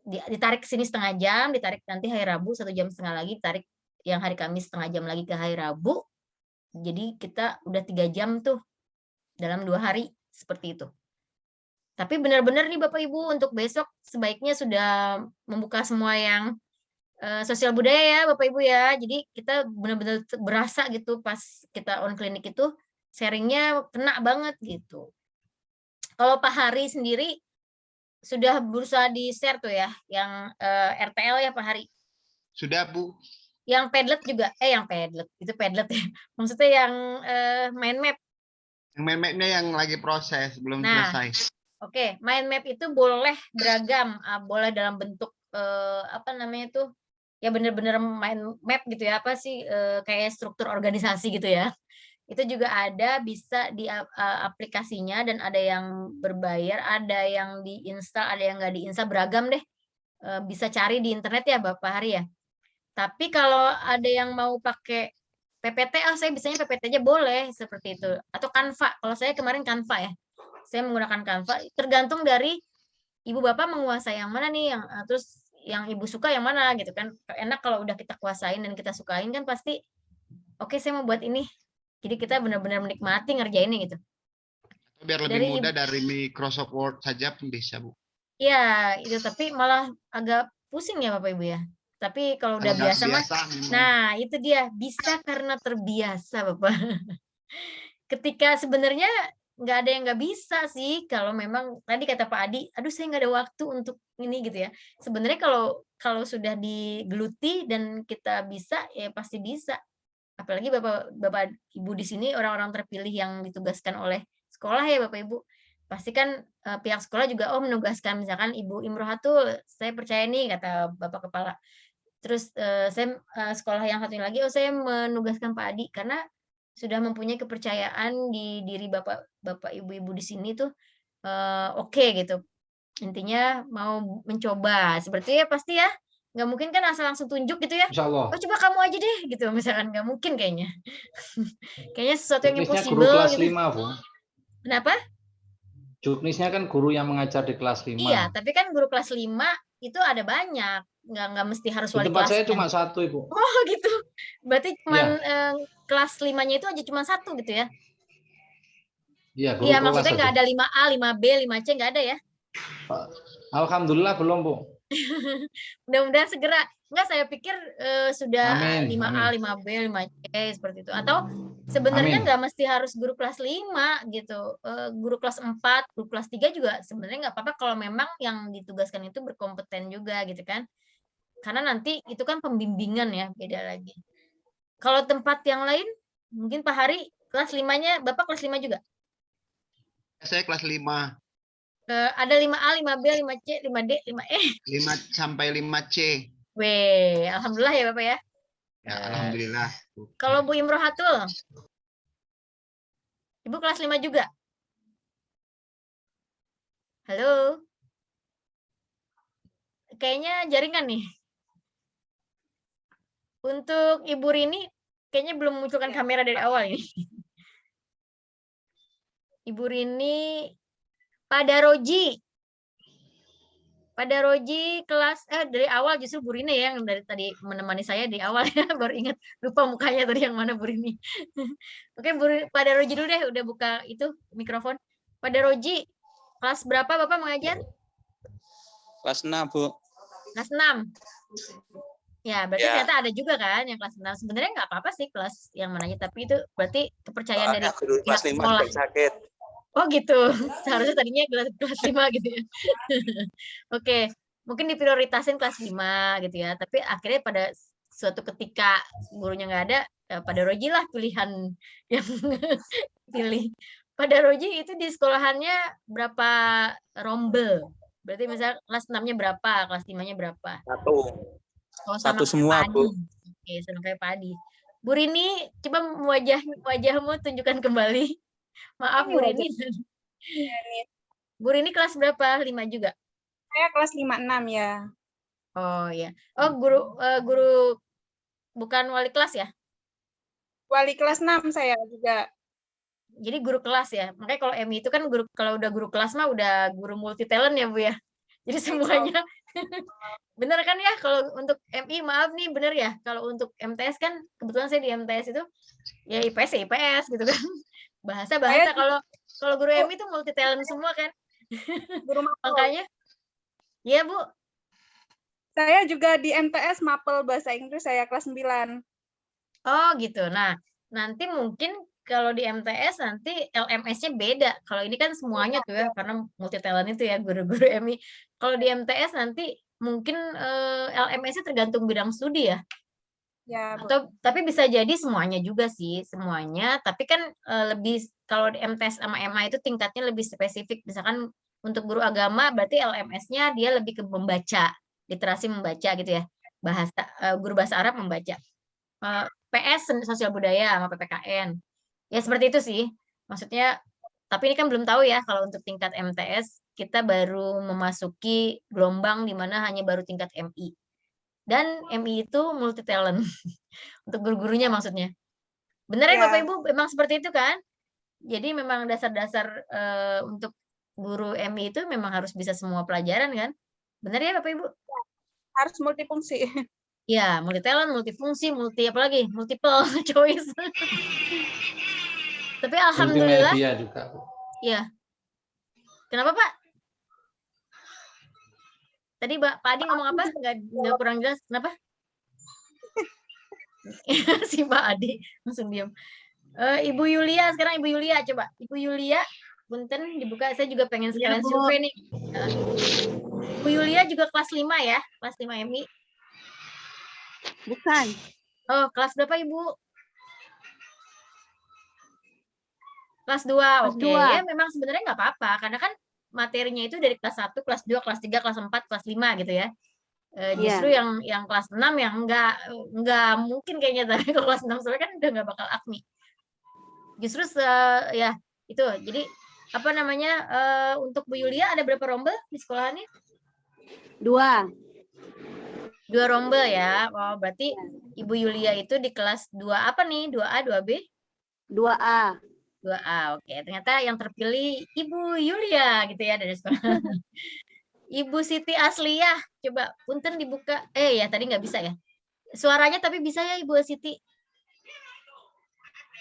ditarik ke sini setengah jam, ditarik nanti hari Rabu 1,5 jam lagi, ditarik yang hari Kamis setengah jam lagi ke hari Rabu. Jadi kita udah 3 jam tuh dalam 2 hari, seperti itu. Tapi benar-benar nih Bapak Ibu untuk besok sebaiknya sudah membuka semua yang sosial budaya ya Bapak Ibu ya. Jadi kita benar-benar berasa gitu pas kita on klinik itu sharingnya kena banget gitu. Kalau Pak Hari sendiri sudah berusaha di-share tuh ya, yang RTL ya Pak Hari? Sudah Bu. Yang Padlet juga, yang Padlet, itu Padlet ya. Maksudnya yang mind map. Yang mind mapnya yang lagi proses, belum selesai. Oke, mind map itu boleh beragam, boleh dalam bentuk apa namanya itu, ya benar-benar mind map gitu ya, apa sih kayak struktur organisasi gitu ya. Itu juga ada, bisa di aplikasinya dan ada yang berbayar, ada yang diinstal, ada yang nggak diinstal, beragam deh. Bisa cari di internet ya Bapak Hari ya. Tapi kalau ada yang mau pakai PPT, saya bisanya PPT aja boleh seperti itu. Atau Canva, kalau saya kemarin Canva ya. Saya menggunakan Canva, tergantung dari Ibu Bapak menguasai yang mana nih, yang terus yang Ibu suka yang mana gitu kan. Enak kalau udah kita kuasain dan kita sukain kan pasti, oke, saya mau buat ini. Jadi kita benar-benar menikmati ngerjainnya gitu. Biar lebih mudah dari Microsoft Word saja pun bisa Bu. Iya, itu tapi malah agak pusing ya Bapak Ibu ya. Tapi kalau udah biasa mah, nah itu dia, bisa karena terbiasa Bapak. Ketika sebenarnya nggak ada yang nggak bisa sih, kalau memang tadi kata Pak Adi, aduh saya nggak ada waktu untuk ini gitu ya. Sebenarnya kalau sudah digeluti dan kita bisa, ya pasti bisa. Apalagi Bapak Ibu di sini orang-orang terpilih yang ditugaskan oleh sekolah ya Bapak Ibu. Pasti kan pihak sekolah juga menugaskan, misalkan Ibu Imrohatul, saya percaya nih kata Bapak Kepala. Terus saya sekolah yang satunya lagi, saya menugaskan Pak Adi karena sudah mempunyai kepercayaan di diri Bapak Ibu-ibu di sini tuh oke gitu. Intinya mau mencoba. Seperti ya pasti ya. Nggak mungkin kan asal langsung tunjuk gitu ya. Insyaallah. Oh coba kamu aja deh gitu misalkan, nggak mungkin kayaknya. Kayaknya sesuatu yang impossible guru kelas gitu. 5, Bu. Kenapa? Juknisnya kan guru yang mengajar di kelas 5. Iya, tapi kan guru kelas 5 itu ada banyak. Nggak mesti harus wali kelas. Tempat saya cuma 1, Ibu. Oh gitu. Berarti cuma kelas 5-nya itu aja cuma 1 gitu ya? Iya, iya maksudnya nggak ada 5A, 5B, 5C, nggak ada ya? Alhamdulillah belum, Bu. Mudah-mudahan segera. Enggak, saya pikir sudah Amin, 5A, amin. 5B, 5C seperti itu. Atau sebenarnya nggak mesti harus guru kelas 5 gitu. Guru kelas 4, guru kelas 3 juga sebenarnya nggak apa-apa kalau memang yang ditugaskan itu berkompeten juga gitu kan. Karena nanti itu kan pembimbingan ya, beda lagi. Kalau tempat yang lain, mungkin Pak Hari kelas 5-nya, Bapak kelas 5 juga? Saya kelas 5. Ada 5A, 5B, 5C, 5D, 5E. 5 sampai 5C. Weh, alhamdulillah ya Bapak ya. Ya, alhamdulillah. Kalau Bu Imrohatul? Ibu kelas 5 juga? Halo? Kayaknya jaringan nih. Untuk Ibu Rini, kayaknya belum munculkan kamera dari awal ini. Ibu Rini, Padaroji. Padaroji kelas dari awal justru Bu Rini ya, yang dari tadi menemani saya di awal ya, baru ingat lupa mukanya tadi yang mana Bu Rini. Oke, Padaroji dulu deh, udah buka itu mikrofon. Padaroji, kelas berapa Bapak mengajar? Kelas 6, Bu. Kelas 6. Ya, berarti ternyata ada juga kan yang kelas 6. Sebenarnya nggak apa-apa sih kelas yang mananya, tapi itu berarti kepercayaan dari kelas 5 sekolah. sakit. Oh gitu, seharusnya tadinya kelas 5 gitu ya. Oke, mungkin diprioritasin kelas 5 gitu ya. Tapi akhirnya pada suatu ketika gurunya nggak ada, Padaroji lah pilihan yang pilih. Padaroji itu di sekolahannya berapa rombel? Berarti misalnya kelas 6-nya berapa, kelas 5-nya berapa? Satu semua, Bu. Oke, sama kayak Padi. Bu Rini, coba wajahmu tunjukkan kembali. Maaf Bu Rini. Bu Rini kelas berapa? 5 juga? Saya kelas 5-6 ya. Oh ya. Oh guru bukan wali kelas ya? Wali kelas 6 saya juga. Jadi guru kelas ya. Makanya kalau MI itu kan kalau udah guru kelas mah udah guru multi talent ya Bu ya. Jadi semuanya bener kan ya, kalau untuk MI maaf nih bener ya. Kalau untuk MTS kan kebetulan saya di MTS itu ya IPS ya IPS gitu kan. Bahasa kalau guru MI itu multi talent semua kan. Makanya iya Bu. Saya juga di MTS Mapel Bahasa Inggris, saya kelas 9. Oh gitu. Nah, nanti mungkin kalau di MTS nanti LMS-nya beda. Kalau ini kan semuanya tuh ya, karena multi talent itu ya guru-guru MI. Kalau di MTS nanti mungkin LMS-nya tergantung bidang studi ya. Ya, atau tapi bisa jadi semuanya juga sih, semuanya. Tapi kan lebih kalau di MTS sama MA itu tingkatnya lebih spesifik. Misalkan untuk guru agama berarti LMS-nya dia lebih ke membaca, literasi membaca gitu ya. Guru bahasa Arab membaca. PS sosial budaya sama PPKN. Ya seperti itu sih. Maksudnya tapi ini kan belum tahu ya kalau untuk tingkat MTS kita baru memasuki gelombang di mana hanya baru tingkat MI. Dan MI itu multi talent untuk guru-gurunya maksudnya. Benar ya Bapak Ibu, memang seperti itu kan? Jadi memang dasar-dasar untuk guru MI itu memang harus bisa semua pelajaran kan? Benar ya Bapak Ibu? Harus multifungsi. Ya, multi talent, multifungsi, apalagi multiple choice. Tapi alhamdulillah. Multimedia juga. Ya. Kenapa Pak? Tadi Pak Adi ngomong apa? Nggak kurang jelas. Kenapa? Si Pak Adi langsung diam. Ibu Yulia, sekarang Ibu Yulia coba. Ibu Yulia, punten dibuka. Saya juga pengen sekalian survei nih. Ibu Yulia juga kelas 5 ya? Kelas 5 MI. Bukan. Oh, kelas berapa Ibu? Kelas 2. Oke. Ya memang sebenarnya nggak apa-apa. Karena kan materinya itu dari kelas 1, kelas 2, kelas 3, kelas 4, kelas 5 gitu ya. Justru yang kelas 6 yang nggak mungkin kayaknya, tapi kalau kelas 6 soalnya kan udah nggak bakal akmi. Justru ya itu. Jadi apa namanya untuk Bu Yulia ada berapa rombel di sekolahannya? 2 rombel ya. Oh, berarti Ibu Yulia itu di kelas 2 apa nih? 2A, 2B? 2A. 2A, oke. Ternyata yang terpilih Ibu Yulia gitu ya dari sekolah. Ibu Siti Asliah, coba punten dibuka. Ya tadi nggak bisa ya. Suaranya tapi bisa ya Ibu Siti?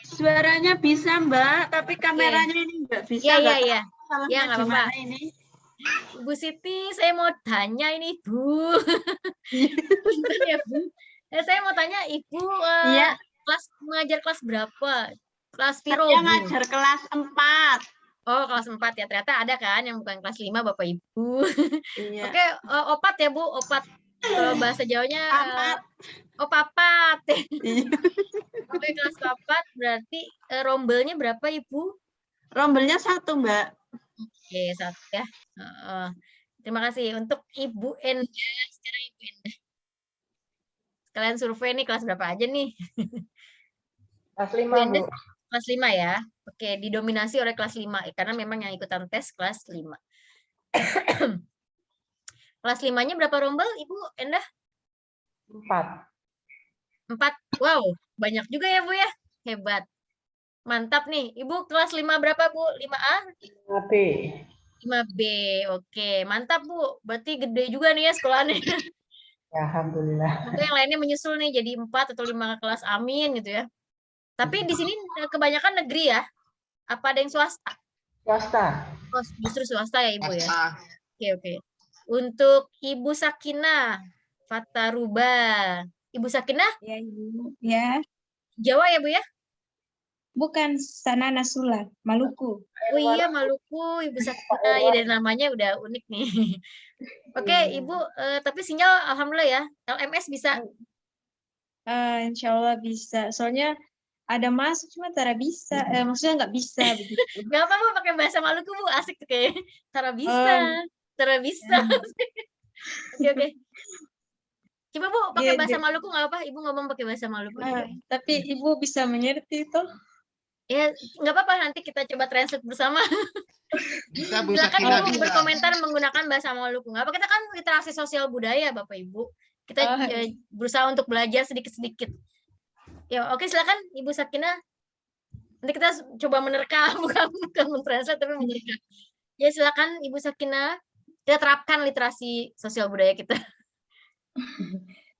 Suaranya bisa Mbak, tapi kameranya ini nggak bisa. Iya. Ya nggak apa-apa. Ibu Siti, saya mau tanya ini Bu. Punten ya Bu. Saya mau tanya Ibu mengajar kelas berapa? Kelas piro? Saya ngajar kelas 4. Oh, kelas 4 ya. Ternyata ada kan yang bukan kelas 5 Bapak Ibu. Iya. Oke, opat ya Bu, opat. Kalau bahasa Jawanya papat. Oke, kelas 4 berarti rombelnya berapa Ibu? Rombelnya 1, Mbak. Oke, 1 ya. Terima kasih untuk Ibu Enda. Sekarang Ibu Enda. Sekalian survei nih kelas berapa aja nih? Kelas 5, Bu. Kelas 5 ya. Oke, didominasi oleh kelas 5 karena memang yang ikutan tes kelas 5. Kelas 5-nya berapa rombel, Ibu Endah? 4. 4. Wow, banyak juga ya, Bu ya. Hebat. Mantap nih. Ibu kelas 5 berapa, Bu? 5A? 5B. 5B. Oke, mantap, Bu. Berarti gede juga nih ya sekolahnya. Ya, alhamdulillah. Semoga yang lainnya menyusul nih jadi 4 atau 5 kelas. Amin gitu ya. Tapi di sini kebanyakan negeri ya? Apa ada yang swasta? Swasta. Oh, justru swasta ya, Ibu ya? Oke. Untuk Ibu Sakinah Fataruba. Ibu Sakinah? Ya, Ibu. Ya. Jawa ya, Bu ya? Bukan, Sanana Sula, Maluku. Oh iya, Maluku, Ibu Sakinah. Ya, dari namanya udah unik nih. Oke, Ibu, tapi sinyal alhamdulillah ya. LMS bisa? Insya Allah bisa. Soalnya ada masuk, cuma Tara bisa. Maksudnya nggak bisa begitu. Nggak apa-apa pakai bahasa Maluku, Bu. Asik tuh kayak. Tara bisa. Tara bisa. Oke. Coba, Bu, pakai bahasa Maluku nggak apa? Ibu ngomong pakai bahasa Maluku. Tapi Ibu bisa mengerti itu. Ya, nggak apa-apa. Nanti kita coba translate bersama. Bisa, Bu Silakan Sakinah, Ibu bisa. berkomentar menggunakan bahasa Maluku. Nggak apa, kita kan literasi sosial budaya, Bapak Ibu. Kita berusaha untuk belajar sedikit-sedikit. Ya, oke, silakan Ibu Sakinah. Nanti kita coba menerka, bukan mentranslate tapi menerka. Ya, silakan Ibu Sakinah. Kita terapkan literasi sosial budaya kita.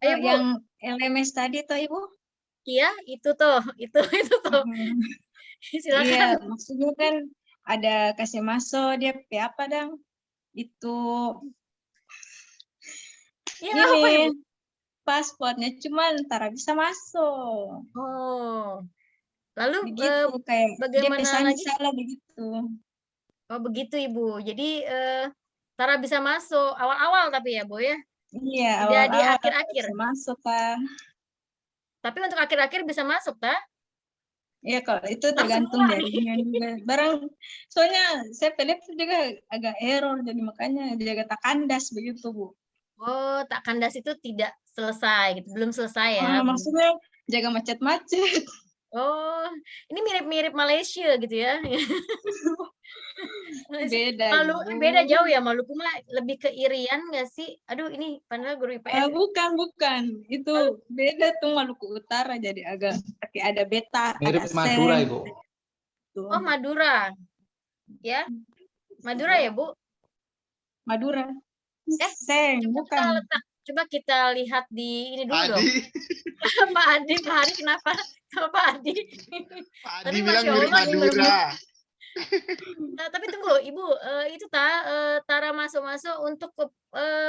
Ayo, Bu. Yang LMS tadi toh, Ibu? Iya, itu tuh. Silakan. Iya, maksudnya kan ada kasih masuk dia apa dang? Itu ya, apa, Ibu? Paspornya cuma Tara bisa masuk. Oh. Lalu begitu kayak bagaimana dia lagi? Salah begitu. Oh, begitu, Ibu. Jadi Tara bisa masuk awal-awal tapi ya, Bu ya? Iya, tidak awal-awal di akhir-akhir. Bisa masuk, Kak. Tapi untuk akhir-akhir bisa masuk, tak? Iya, kalau itu tergantung jaringan juga. Soalnya saya PDF juga agak error, jadi makanya jaga tak kandas begitu, Bu. Oh, tak kandas itu tidak selesai, gitu. Belum selesai ya? Maksudnya jaga macet-macet. Oh, ini mirip-mirip Malaysia gitu ya? Beda jauh ya. Maluku mah lebih ke Irian nggak sih? Aduh, ini padahal guru IPS. Bukan. Itu beda tuh Maluku Utara, jadi agak ada beta. Mirip ada Madura, seng. Ibu. Oh, Madura. Ya, Madura ya, Bu? Madura. Seng, bukan. Coba kita lihat di ini dulu dong. Pak Adi, kenapa? Sama Pak Adi. Pak Adi bilang mirip Madura. Tapi tunggu, Ibu, itu Tara masuk-masuk untuk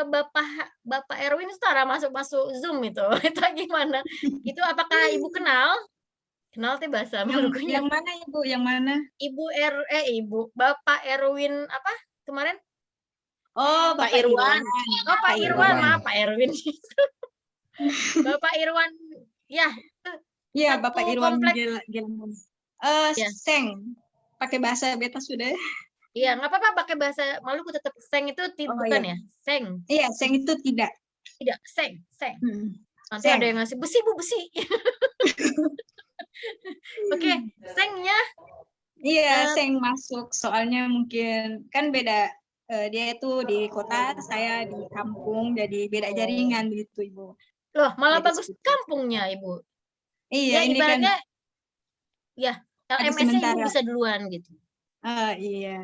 Bapak Erwin itu Tara masuk-masuk Zoom itu. Itu gimana? Itu apakah Ibu kenal? Kenal teh bahasa Malukunya. Yang mana, Ibu? Yang mana? Ibu Bapak Erwin apa kemarin? Oh, Pak Irwan. Oh, Pak Irwan, maaf Pak Erwin. Bapak Irwan, ya. Iya, Bapak Irwan Seng. Pakai bahasa beta sudah. Iya, nggak apa-apa pakai bahasa Maluku tetap seng itu bukan ya? Seng. Iya, seng itu tidak. Tidak, seng. Nanti ada yang ngasih besi, Bu, besi. Oke, sengnya. Iya, seng masuk. Soalnya mungkin kan beda. Dia itu di kota, saya di kampung, jadi beda jaringan begitu, Ibu. Loh, malah bagus kampungnya, Ibu. Iya, ya, ini ibaratnya, kan. Ya, LMS-nya Ibu bisa duluan gitu. Iya.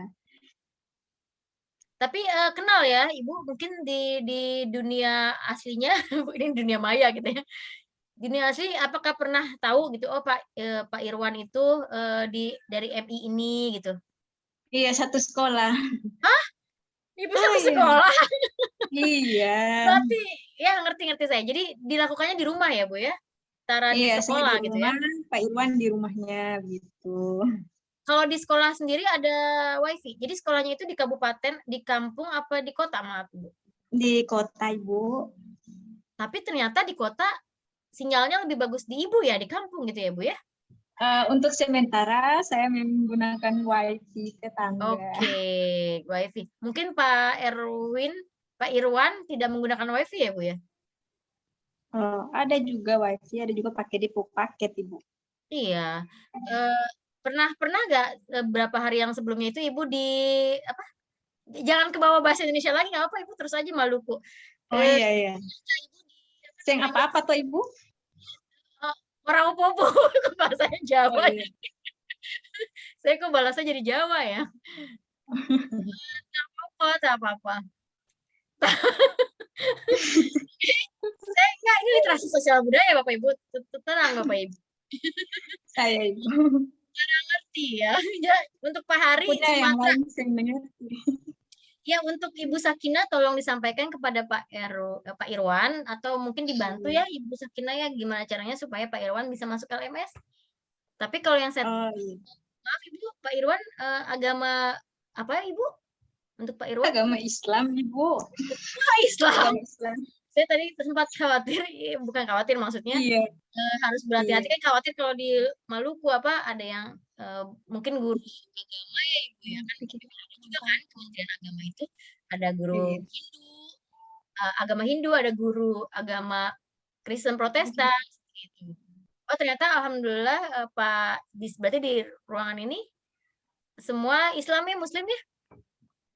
Tapi kenal ya, Ibu mungkin di dunia aslinya, ini dunia maya gitu ya. Dunia asli, apakah pernah tahu gitu? Oh, Pak Irwan itu dari MI ini gitu. Iya, satu sekolah. Hah? Ibu satu sekolah? Iya. Berarti ya ngerti saya. Jadi dilakukannya di rumah ya, Bu ya? Tara di sekolah gitu ya? Pak Irwan di rumahnya gitu. Kalau di sekolah sendiri ada wifi. Jadi sekolahnya itu di kabupaten, di kampung apa di kota, maaf, Bu? Di kota, Ibu. Tapi ternyata di kota sinyalnya lebih bagus di Ibu ya, di kampung gitu ya, Bu ya? Untuk sementara saya menggunakan wifi tetangga. Oke, wifi. Mungkin Pak Irwan tidak menggunakan wifi ya, Bu ya? Ada juga wifi, ada juga pakai di paket, Ibu. Iya. Pernah nggak berapa hari yang sebelumnya itu Ibu di apa? Jangan ke bawah bahasa Indonesia lagi, nggak apa, Ibu terus aja Maluku. Oh iya. Seng apa tuh, Ibu? Orang Popo bahasanya Jawa. Saya kok balasnya jadi Jawa ya? Tak apa-apa. Saya enggak, ini literasi sosial budaya Bapak Ibu. Tenang Bapak Ibu. Saya Ibu. Cara ngerti ya. Ya, untuk Pak Hari yang Sumatera. lain saya mengerti. Ya, untuk Ibu Sakinah tolong disampaikan kepada Pak Irwan atau mungkin dibantu ya Ibu Sakinah ya gimana caranya supaya Pak Irwan bisa masuk LMS. Tapi kalau yang saya maaf Ibu, Pak Irwan agama apa Ibu? Untuk Pak Irwan? Agama Islam Ibu. Islam. Agama Islam. Saya tadi sempat khawatir, bukan khawatir maksudnya, harus berhati-hati kan khawatir kalau di Maluku ada yang mungkin guru agama ya Ibu ya kan, ada juga kan Kementerian Agama itu ada guru Hindu, agama Hindu, ada guru agama Kristen Protestan gitu. Oh ternyata alhamdulillah Pak, berarti di ruangan ini semua Islam ya, Muslim ya?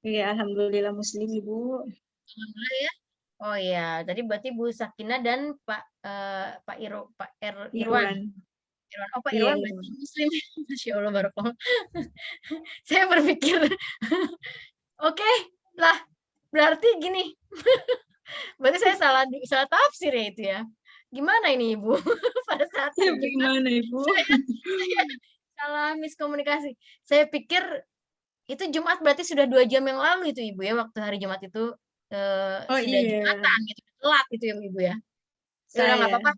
Iya, alhamdulillah Muslim Ibu. Alhamdulillah ya. Oh ya, tadi berarti Bu Sakinah dan Pak Irwan. Oh Pak Irwan berarti Muslim. Masya Allah barakallah. Saya berpikir, oke lah, berarti gini. Berarti saya salah tafsir ya itu ya. Gimana ini Ibu? Pada saat gimana Ibu? Saya salah miskomunikasi. Saya pikir itu Jumat berarti sudah 2 jam yang lalu itu Ibu ya, waktu hari Jumat itu. Sudah Jumatan gitu, telat gitu ya Ibu ya. Sudah nggak apa-apa.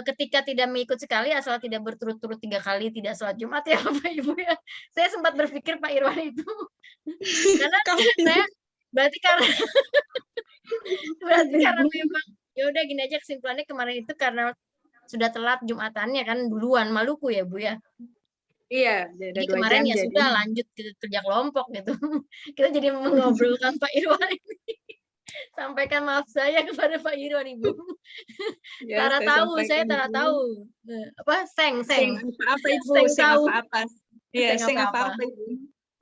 Ketika tidak mengikut sekali, asal tidak berturut-turut 3 kali tidak sholat Jumat ya Bapak Ibu ya. Saya sempat berpikir Pak Irwan itu, karena saya berarti karena memang ya udah gini aja kesimpulannya kemarin itu karena sudah telat Jumatannya kan duluan Maluku ya Bu ya. Iya, jadi kemarin ya sudah lanjut ke kerja kelompok gitu. Kita jadi mengobrolkan Pak Irwan ini. Sampaikan maaf saya kepada Pak Irwan Ibu. Ya, Tara tahu, saya Tara tahu. Apa? Seng. Apa Ibu? Seng apa-apa. Iya, seng apa-apa Ibu.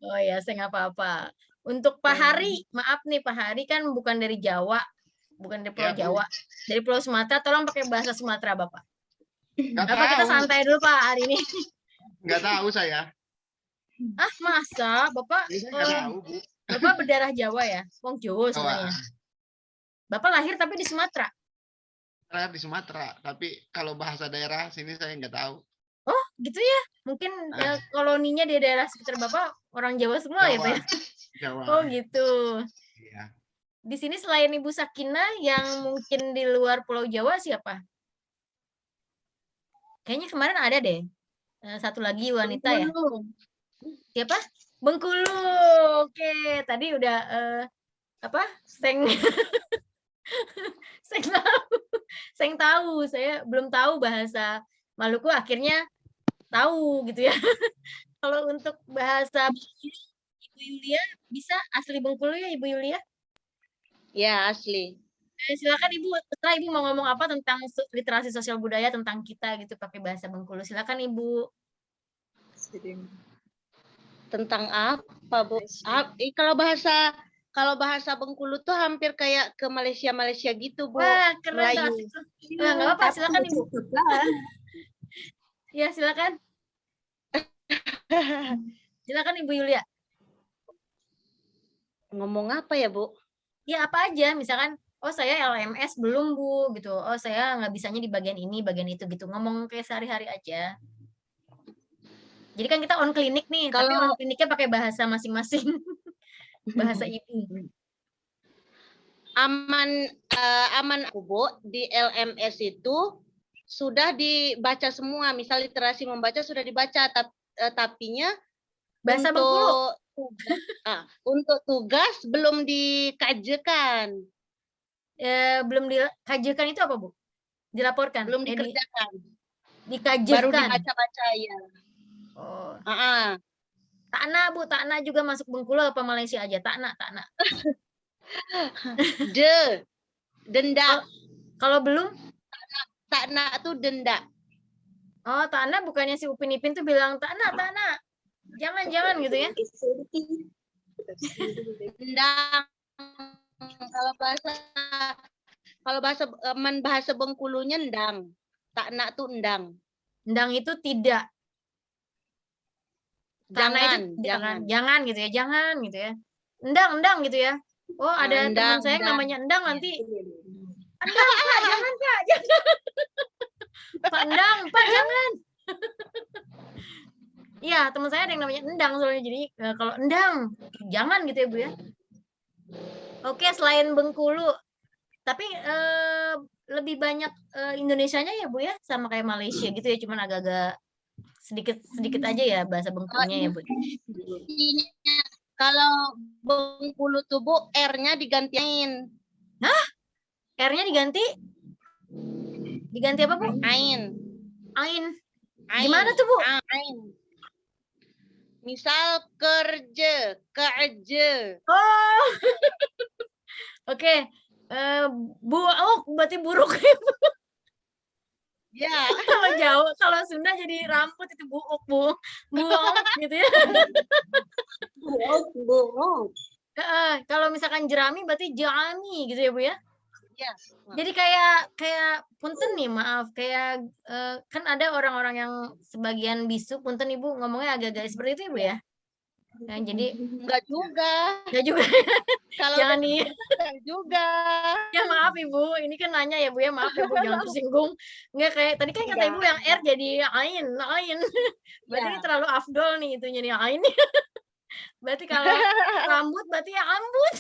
Oh ya, seng apa-apa. Untuk Pak Hari, maaf nih Pak Hari kan bukan dari Jawa, bukan dari Pulau Jawa, dari Pulau Sumatera. Tolong pakai bahasa Sumatera Bapak. Bapak kita santai dulu Pak hari ini. Nggak tahu saya. Ah masa Bapak? Nggak tahu Bu. Bapak berdarah Jawa ya, Wong Jawa sebenarnya. Bapak lahir tapi di Sumatera. Lahir di Sumatera, tapi kalau bahasa daerah sini saya nggak tahu. Oh gitu ya? Mungkin koloninya di daerah sekitar Bapak orang Jawa semua ya Pak? Jawa. Oh gitu. Iya. Di sini selain Ibu Sakinah yang mungkin di luar Pulau Jawa siapa? Kayaknya kemarin ada deh. Satu lagi wanita ya. Siapa? Bengkulu. Oke, tadi udah Seng tahu. Saya belum tahu bahasa Maluku, akhirnya tahu gitu ya. Kalau untuk bahasa Bengkulu, Ibu Yulia bisa asli Bengkulu ya Ibu Yulia? Ya, asli. Silakan Ibu, setelah Ibu mau ngomong apa tentang literasi sosial budaya tentang kita gitu pakai bahasa Bengkulu. Silakan Ibu. Tentang apa, Bu? Kalau bahasa Bengkulu tuh hampir kayak ke Malaysia gitu, Bu. Wah, keren banget. Nggak apa-apa, silakan Ibu. Ya, silakan. Silakan Ibu Yulia. Ngomong apa ya, Bu? Ya, apa aja. Misalkan, oh saya LMS belum, Bu, gitu. Oh, saya nggak bisanya di bagian ini, bagian itu, gitu. Ngomong kayak sehari-hari aja. Jadi kan kita on klinik nih, tapi on kliniknya pakai bahasa masing-masing. Bahasa Ibu. Aman Bu, di LMS itu sudah dibaca semua. Misal literasi membaca sudah dibaca, tapinya bahasa untuk tugas belum dikajikan. Belum dikajikan itu apa, Bu? Dilaporkan? Belum dikerjakan. Dikajikan. Baru dibaca-baca ya. Oh. Takna, Bu, Takna juga masuk Bengkulu apa Malaysia aja? Takna. Denda. Kalau belum? Takna tuh denda. Oh, Takna bukannya si Upin Ipin tuh bilang Takna. Jangan gitu ya. Dendang. Kalau bahasa Bengkulunya ndang. Takna tuh ndang. Ndang itu tidak. Karena itu jangan gitu ya, jangan gitu ya. Endang gitu ya. Oh, ada teman saya yang namanya Endang nanti. Endang, Pak, jangan Pak, jangan. Pak Endang, Pak jangan. Iya, teman saya ada yang namanya Endang soalnya. Jadi kalau Endang, jangan gitu ya Bu ya. Oke, selain Bengkulu, tapi lebih banyak Indonesianya ya Bu ya, sama kayak Malaysia gitu ya, cuman agak-agak sedikit aja ya bahasa Bengkulunya ya Bu. Kalau Bengkulu tuh Bu, R-nya digantiin. Hah? R-nya diganti? Diganti apa Bu? Ain. Gimana tuh Bu? Ain. Misal kerja. Oh. Oke. Berarti buruk. Ya. Kalau jauh, kalau Sunda jadi rambut itu buuk gitu ya. Buuk. Kalau misalkan jerami berarti jami gitu ya Bu ya. Ya. Jadi kayak punten nih, maaf, kayak kan ada orang-orang yang sebagian bisu, punten Ibu ngomongnya agak-agak seperti itu Ibu ya. Nah, jadi enggak juga. Kalau jangan enggak juga. Ya maaf Ibu, ini kan nanya ya Bu ya, maaf ya Bu, jangan tersinggung. Enggak kayak tadi kan kata Ibu yang R jadi ain. Berarti ini terlalu afdol nih itu jadi ain. Berarti kalau rambut berarti ya ambut.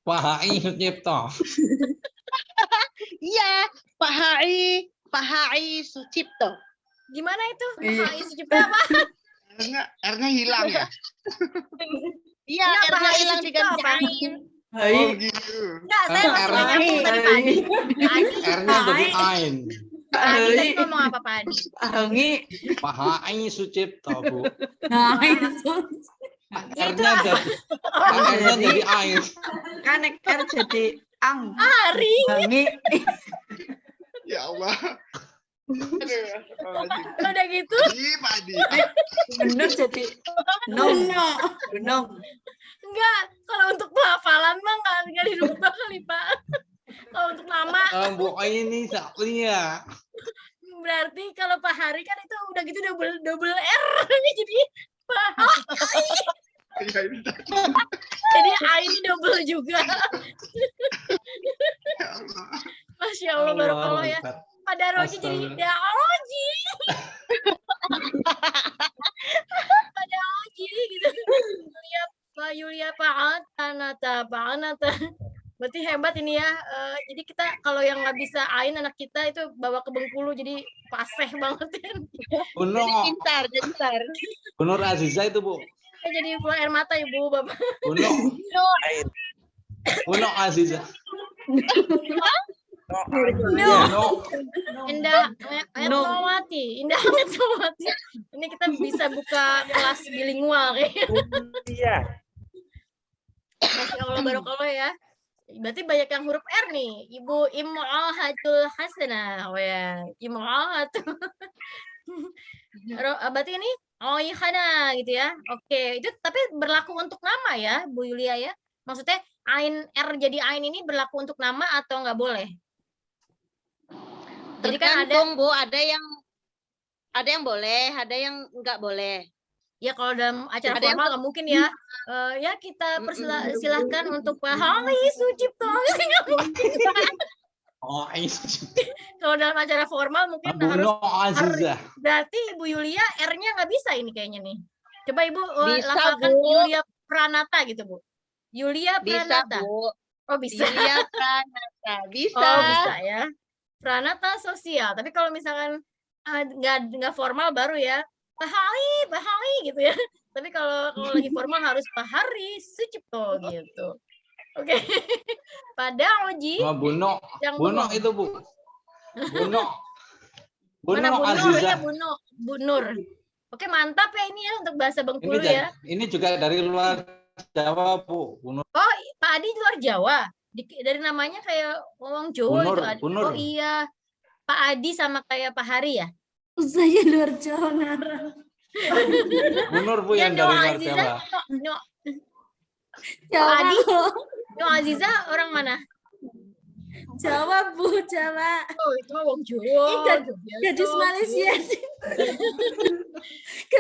Pak Hai Sucipto. Iya, Pak Hai Sucipto. Gimana itu? Pak Hai Sucipto apa? R-nya hilang ya? Iya, R-nya hilang diganti Ain. Oh gitu. Enggak, saya langsung tadi R-nya jadi Ain. Tadi ngomong apa Pak Adi? Pak Hai Sucipto Bu. R-nya jadi air. Kan R jadi ang. Ari. Ya Allah. Udah gitu. Padi. Bener jadi Benong. Enggak, kalau untuk pelafalan mah enggak dirubah kali Pak. Kalau untuk nama. Bu ini saklia. Berarti kalau Pak Hari kan itu udah gitu double R jadi Pak Hari. Jadi A ini double juga. Masya Allah, barokallah ya. Pak Daroji jadi Daroji. Pak Daroji gitu. Yulia Pak Anata. Berarti hebat ini ya. Jadi kita kalau yang nggak bisa Ain anak kita itu bawa ke Bengkulu jadi paseh banget ya. Jadi pintar. Nur Aziza itu Bu. Jadi keluar air mata Ibu Bapak. Uno Aziza. Indah Metawati. Ini kita bisa buka kelas bilingual kayaknya. Iya. Masya Allah barokallah ya. Berarti banyak yang huruf R nih. Ibu Im'ahatul Hasanah. Oh ya, Im'ahatul. Berarti ini Oihana gitu ya. Oke, itu tapi berlaku untuk nama ya, Bu Yulia ya. Maksudnya Ain R jadi Ain ini berlaku untuk nama atau nggak boleh? Jadi kan ada Bu, ada yang boleh, ada yang nggak boleh. Ya kalau dalam acara formal nggak mungkin ya. Ya kita silahkan untuk Pak Hai Sucipto. Kalau dalam acara formal mungkin harus berarti Ibu Yulia R-nya nggak bisa ini kayaknya nih. Coba Ibu lafalkan Yulia Pranata gitu Bu. Yulia Pranata. Bisa, Bu. Oh bisa. Yulia Pranata. Bisa. Oh bisa ya. Pranata sosial. Tapi kalau misalkan nggak formal baru ya Pak Hai gitu ya. Tapi kalau lagi formal harus Pak Hari Sucipto gitu. Oke. Pada Oji. Buno itu Bu. Buno Aziza. Bu Nur. Oke, mantap ya ini ya untuk bahasa Bengkulu ya. Ini juga dari luar Jawa Bu. Oh, Pak Adi luar Jawa. Dari namanya kayak orang Jawa itu. Oh iya. Pak Adi sama kayak Pak Hari ya? Saya luar Jawa ngarang. Bu Nur Bu yang dari luar Jawa. Jawa. Adi. Aziza orang mana? Jawa Bu, Jawa. Oh itu orang Jawa. Gadis Malaysia.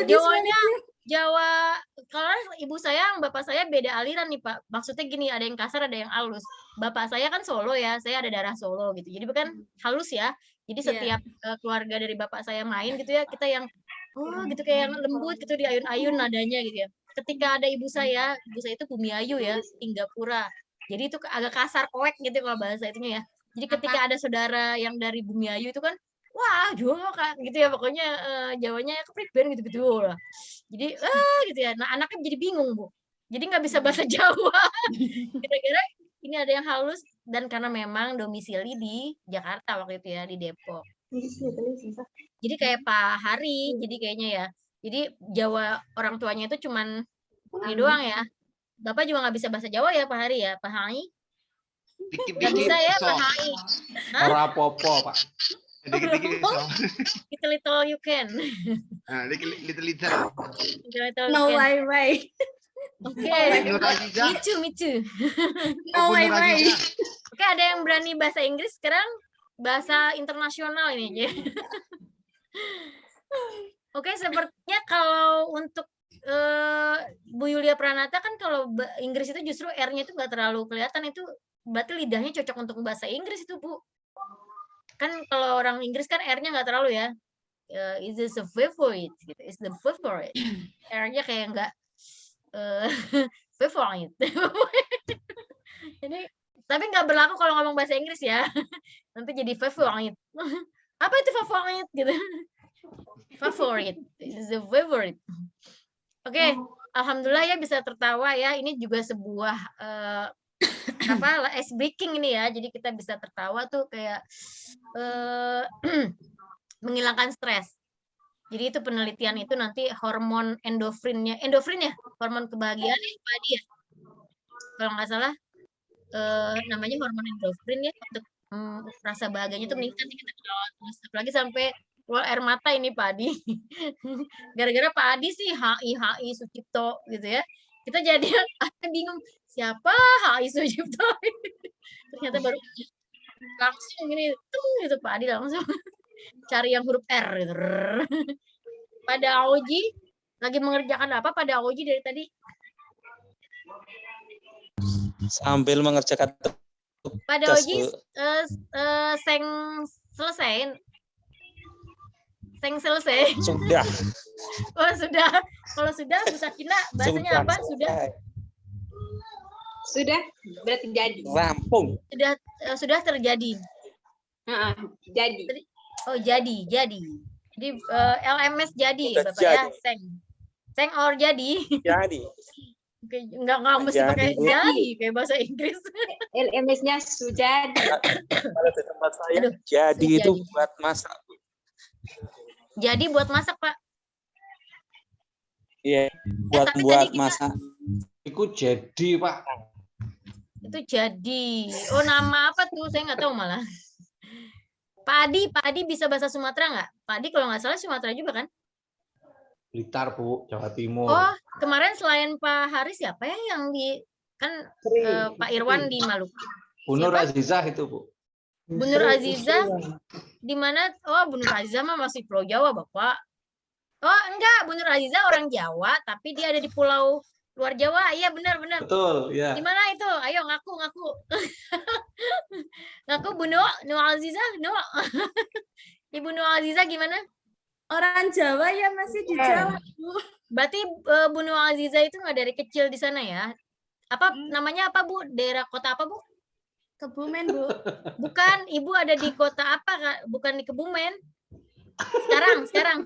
Jawanya Jawa, kalau ibu saya sama bapak saya beda aliran nih Pak. Maksudnya gini, ada yang kasar, ada yang halus. Bapak saya kan Solo ya, saya ada darah Solo gitu. Jadi bukan halus ya. Jadi setiap keluarga dari bapak saya main gitu ya, kita yang gitu kayak yang lembut gitu, di ayun-ayun nadanya gitu ya. Ketika ada ibu saya itu Bumi Ayu ya, Tinggapura. Jadi itu agak kasar, koek gitu kalau bahasa itunya ya. Jadi ketika ada saudara yang dari Bumi Ayu itu kan, wah Jawa Kak gitu ya, pokoknya Jawanya kepriben gitu-gitu lah. Jadi gitu ya. Nah, anaknya jadi bingung, Bu. Jadi nggak bisa bahasa Jawa. Kira-kira ini ada yang halus, dan karena memang domisili di Jakarta waktu itu ya, di Depok. Jadi kayak Pak Hari, jadi kayaknya ya. Jadi Jawa orang tuanya itu cuman ini doang ya. Bapak juga nggak bisa bahasa Jawa ya Pak Hari ya, Pak Hari? Nggak bisa ya Pak Hari? Ora apa-apa, Pak. Little you can. Little. No way. Oke. Me too. No way. Oke, ada yang berani bahasa Inggris sekarang? Bahasa internasional ini. Oke, sepertinya kalau untuk Bu Yulia Pranata kan kalau Inggris itu justru R-nya itu nggak terlalu kelihatan, itu berarti lidahnya cocok untuk bahasa Inggris itu Bu. Kan kalau orang Inggris kan R-nya nggak terlalu ya. Is this a favorite? Gitu. Is the favorite? R-nya kayak nggak favorite. Jadi, tapi nggak berlaku kalau ngomong bahasa Inggris ya. Nanti jadi favorite. Apa itu favorite gitu? Favorite. Is the favorite. Oke, alhamdulillah ya bisa tertawa ya. Ini juga sebuah ice breaking ini ya. Jadi kita bisa tertawa tuh kayak menghilangkan stres. Jadi itu penelitian itu nanti hormon endorfin ya, hormon kebahagiaan ya, Padi ya. Kalau nggak salah namanya hormon endorfin ya, untuk rasa bahagianya itu meningkat, kita ketawa terus, apalagi sampai keluar air mata ini Padi. Gara-gara Padi sih HI Sucipto gitu ya. Kita jadi bingung siapa HI Sucipto. Ternyata baru langsung gini gitu Padi langsung cari yang huruf R gitu. Pada Aoji lagi mengerjakan apa pada Aoji dari tadi? Sambil mengerjakan pada Aoji seng selesai. Sudah. Oh, sudah. Kalau sudah Bu Sakina bahasanya apa? Sudah berarti jadi. Rampung. Sudah terjadi. Jadi. Oh, jadi. Jadi LMS jadi Sudah Bapak ya, seng or jadi. Jadi. Oke, enggak mesti pakai jadi kayak bahasa Inggris. LMS-nya sudah. Kalau di tempat saya jadi itu buat masak. Jadi buat masak, Pak. Iya, buat masak. Itu jadi, Pak. Itu jadi. Oh, nama apa tuh? Saya nggak tahu malah. Pak Adi bisa bahasa Sumatera nggak? Pak Adi kalau nggak salah Sumatera juga kan? Blitar, Bu, Jawa Timur. Oh, kemarin selain Pak Haris siapa ya yang di kan Pak Irwan di Maluku? Bu Nur Azizah itu, Bu. Bu Nur Azizah di mana? Oh, Bu Nur Azizah mah masih Pulau Jawa, Bapak. Oh, enggak, Bu Nur Azizah orang Jawa, tapi dia ada di pulau luar Jawa. Iya, benar. Betul, ya. Di mana itu? Ayo ngaku. Ngaku Bu Nur Azizah, Ibu Nur Azizah gimana? Orang Jawa ya, masih di Jawa, Bu. Berarti Bu Nur Azizah itu nggak dari kecil di sana ya? Apa namanya apa, Bu? Daerah kota apa, Bu? Kebumen, Bu. Bukan, Ibu ada di kota apa, Kak? Bukan di Kebumen. Sekarang.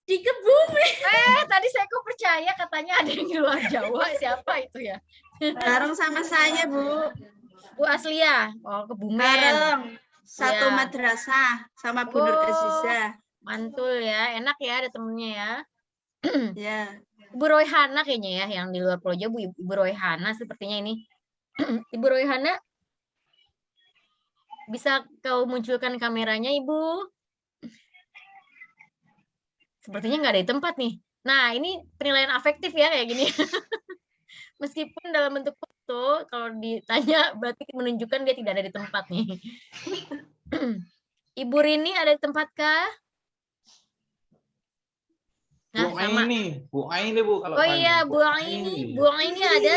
Di Kebumen. Tadi saya kok percaya katanya ada yang di luar Jawa. Siapa itu ya? Bareng sama saya, Bu. Bu Aslia. Oh, Kebumen. Bareng. Satu Ya. madrasah sama Bu Nur Azizah. Mantul ya. Enak ya ada temennya ya. Ya. Ibu Royhana kayaknya ya, yang di luar Pulau Jawa. Ibu Royhana sepertinya ini. Ibu Royhana, bisa kau munculkan kameranya, Ibu? Sepertinya nggak ada di tempat nih. Nah, ini penilaian afektif ya kayak gini. Meskipun dalam bentuk foto, kalau ditanya berarti menunjukkan dia tidak ada di tempat nih. Ibu Rini ada di tempat kah? Nah, Bu sama. Bu Aini Bu kalau Oh panjang. iya, Bu Aini. Bu Aini ada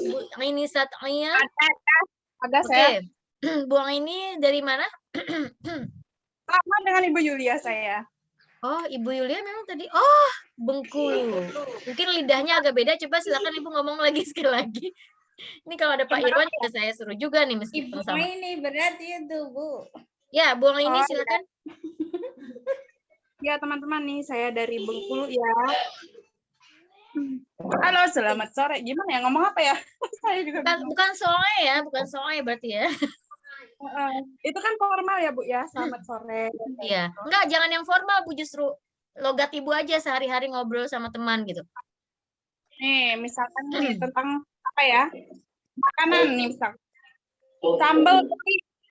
Bu Aini Satria. Ada Oke. saya. Bu Aini dari mana? Sama dengan Ibu Yulia saya. Oh, Ibu Yulia memang tadi. Oh, Bengkulu. Mungkin lidahnya agak beda. Coba silakan Ibu ngomong lagi sekali lagi. Ini kalau ada Pak Irwan juga saya suruh juga nih meskipun Ibu sama. ini berarti itu, Bu. Ya, Bu Aini silakan. Ya, teman-teman nih, saya dari Bengkulu ya. Halo, selamat sore. Gimana ya ngomong apa ya? Saya juga bukan sore ya, bukan sore berarti ya. Itu kan formal ya, Bu ya. Selamat sore. Iya. Enggak, jangan yang formal, Bu, justru logat Ibu aja sehari-hari ngobrol sama teman gitu. Nih, misalkan nih tentang apa ya? Makanan nih misalkan.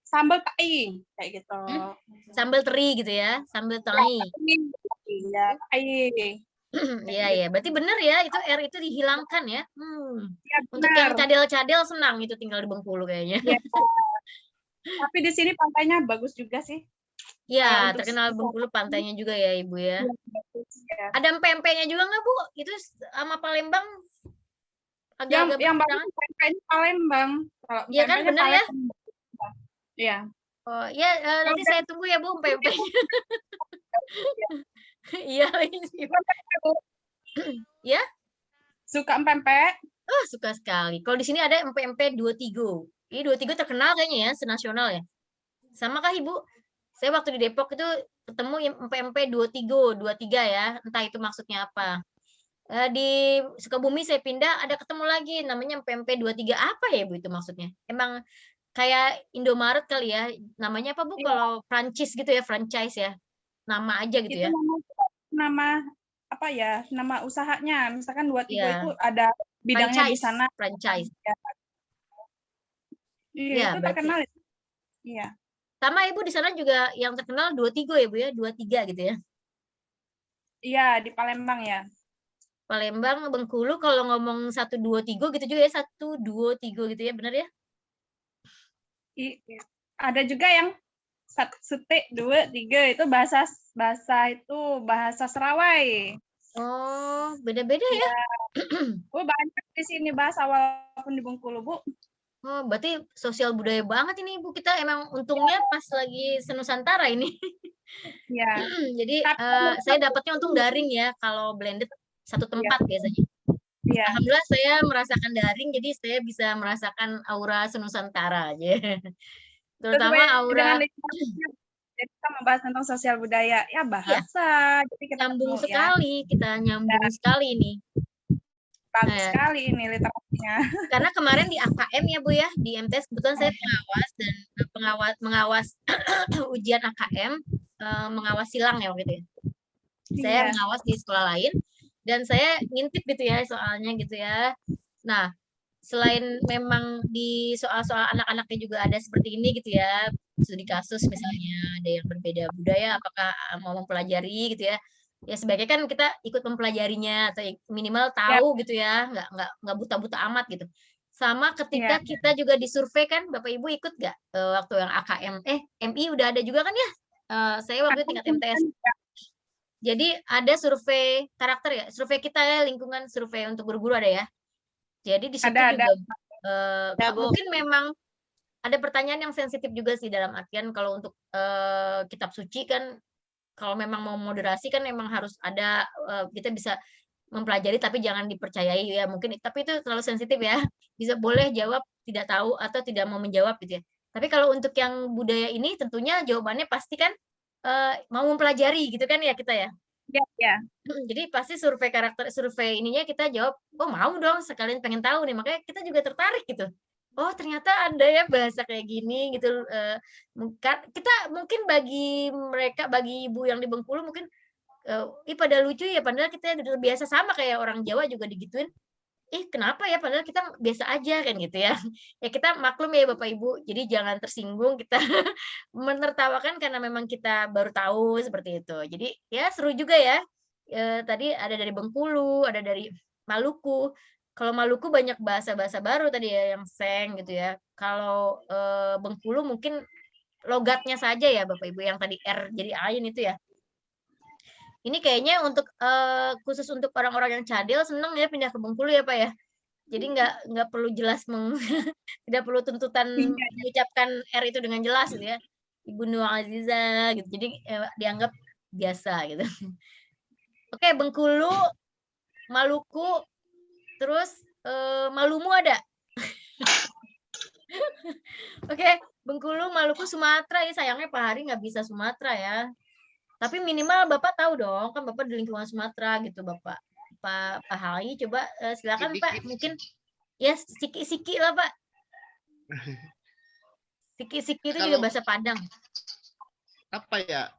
Sambal tai kayak gitu. Sambal teri gitu ya, sambal tai. Iya, tai. Iya ya, berarti benar ya itu R itu dihilangkan ya. Ya, untuk yang cadel-cadel senang itu tinggal di Bengkulu kayaknya. Ya. Tapi di sini pantainya bagus juga sih. Ya, terkenal Bengkulu pantainya juga ya Ibu ya. Ya. Ada pempeknya juga nggak Bu? Itu sama Palembang agak-agak yang bagus pempeknya Palembang. Iya kan benar ya? Iya. Oh ya, nanti saya tunggu ya Bu pempeknya. Iya ya. Suka pempek? Oh, suka sekali. Kalau di sini ada empek-empek 23. Ini 23 terkenal kayaknya ya, senasional ya. Sama kah Ibu? Saya waktu di Depok itu ketemu empek-empek 23 ya. Entah itu maksudnya apa. Di Sukabumi saya pindah ada ketemu lagi namanya empek-empek 23. Apa ya Bu itu maksudnya? Emang kayak Indomaret kali ya. Namanya apa Bu? Kalau Prancis gitu ya, franchise ya. Nama aja gitu ya. Nama apa ya? Nama usahanya. Misalkan 23 itu ada bidangnya di sana. Franchise. Iya, itu terkenal. Iya. Sama Ibu di sana juga yang terkenal 23 ya Bu ya, 23 gitu ya. Iya, di Palembang ya. Palembang, Bengkulu kalau ngomong 123 gitu juga ya, 123 gitu ya, benar ya? Ada juga yang 1, 2, 3 itu bahasa Serawai. Oh, beda-beda ya? Bu, banyak di sini bahasa walaupun di Bengkulu, Bu. Oh, berarti sosial budaya banget ini Ibu. Kita emang untungnya pas lagi senusantara ini. Iya. Jadi saya dapatnya untung daring ya, kalau blended satu tempat biasanya. Iya. Alhamdulillah saya merasakan daring, jadi saya bisa merasakan aura senusantara aja. Terutama aura. Jadi kita membahas tentang sosial budaya, ya bahasa. Ya. Jadi kita nyambung sekali, kita nyambung sekali ini. Bagus sekali ini literasinya. Karena kemarin di AKM ya Bu ya, di MTS kebetulan saya pengawas dan mengawas ujian AKM, mengawas silang ya waktu itu ya. Saya mengawas di sekolah lain dan saya ngintip gitu ya soalnya gitu ya. Nah, selain memang di soal-soal anak-anaknya juga ada seperti ini gitu ya, studi kasus misalnya ada yang berbeda budaya, apakah mau mempelajari gitu ya. Ya sebaiknya kan kita ikut mempelajarinya atau minimal tahu gitu ya, nggak buta-buta amat gitu. Sama ketika kita juga disurvei kan, Bapak Ibu ikut nggak waktu yang AKM? MI udah ada juga kan ya? Saya waktu itu tingkat MTS. Jadi ada survei karakter ya, survei kita ya, lingkungan survei untuk guru-guru ada ya. Jadi di situ juga mungkin memang ada pertanyaan yang sensitif juga sih dalam artian kalau untuk kitab suci kan kalau memang mau moderasi kan memang harus ada kita bisa mempelajari tapi jangan dipercayai ya mungkin tapi itu terlalu sensitif ya. Bisa boleh jawab tidak tahu atau tidak mau menjawab gitu ya. Tapi kalau untuk yang budaya ini tentunya jawabannya pasti kan mau mempelajari gitu kan ya kita ya. Ya. Jadi pasti survei karakter survei ininya kita jawab, oh mau dong sekalian pengen tahu nih makanya kita juga tertarik gitu. Oh ternyata ada ya bahasa kayak gini gitu. Kita mungkin bagi mereka bagi ibu yang di Bengkulu mungkin pada lucu ya padahal kita udah biasa sama kayak orang Jawa juga digituin. Kenapa ya padahal kita biasa aja kan gitu ya. Ya kita maklum ya Bapak Ibu. Jadi jangan tersinggung kita menertawakan karena memang kita baru tahu seperti itu. Jadi ya seru juga ya. Tadi ada dari Bengkulu, ada dari Maluku. Kalau Maluku banyak bahasa-bahasa baru tadi ya yang seng gitu ya. Kalau Bengkulu mungkin logatnya saja ya Bapak Ibu yang tadi R jadi ain itu ya. Ini kayaknya untuk khusus untuk orang-orang yang cadel seneng ya pindah ke Bengkulu ya Pak ya. Jadi nggak perlu jelas tidak perlu tuntutan mengucapkan R itu dengan jelas gitu ya. Ibu Nur Aziza gitu. Jadi dianggap biasa gitu. Oke, Bengkulu, Maluku, terus Malumu ada. Oke, Bengkulu, Maluku, Sumatera ya sayangnya Pak Hari nggak bisa Sumatera ya. Tapi minimal Bapak tahu dong, kan Bapak di lingkungan Sumatera gitu Bapak. Pak Hari coba silakan Pak, mungkin ya siki-siki lah Pak. Siki-siki itu juga bahasa Padang. Apa ya?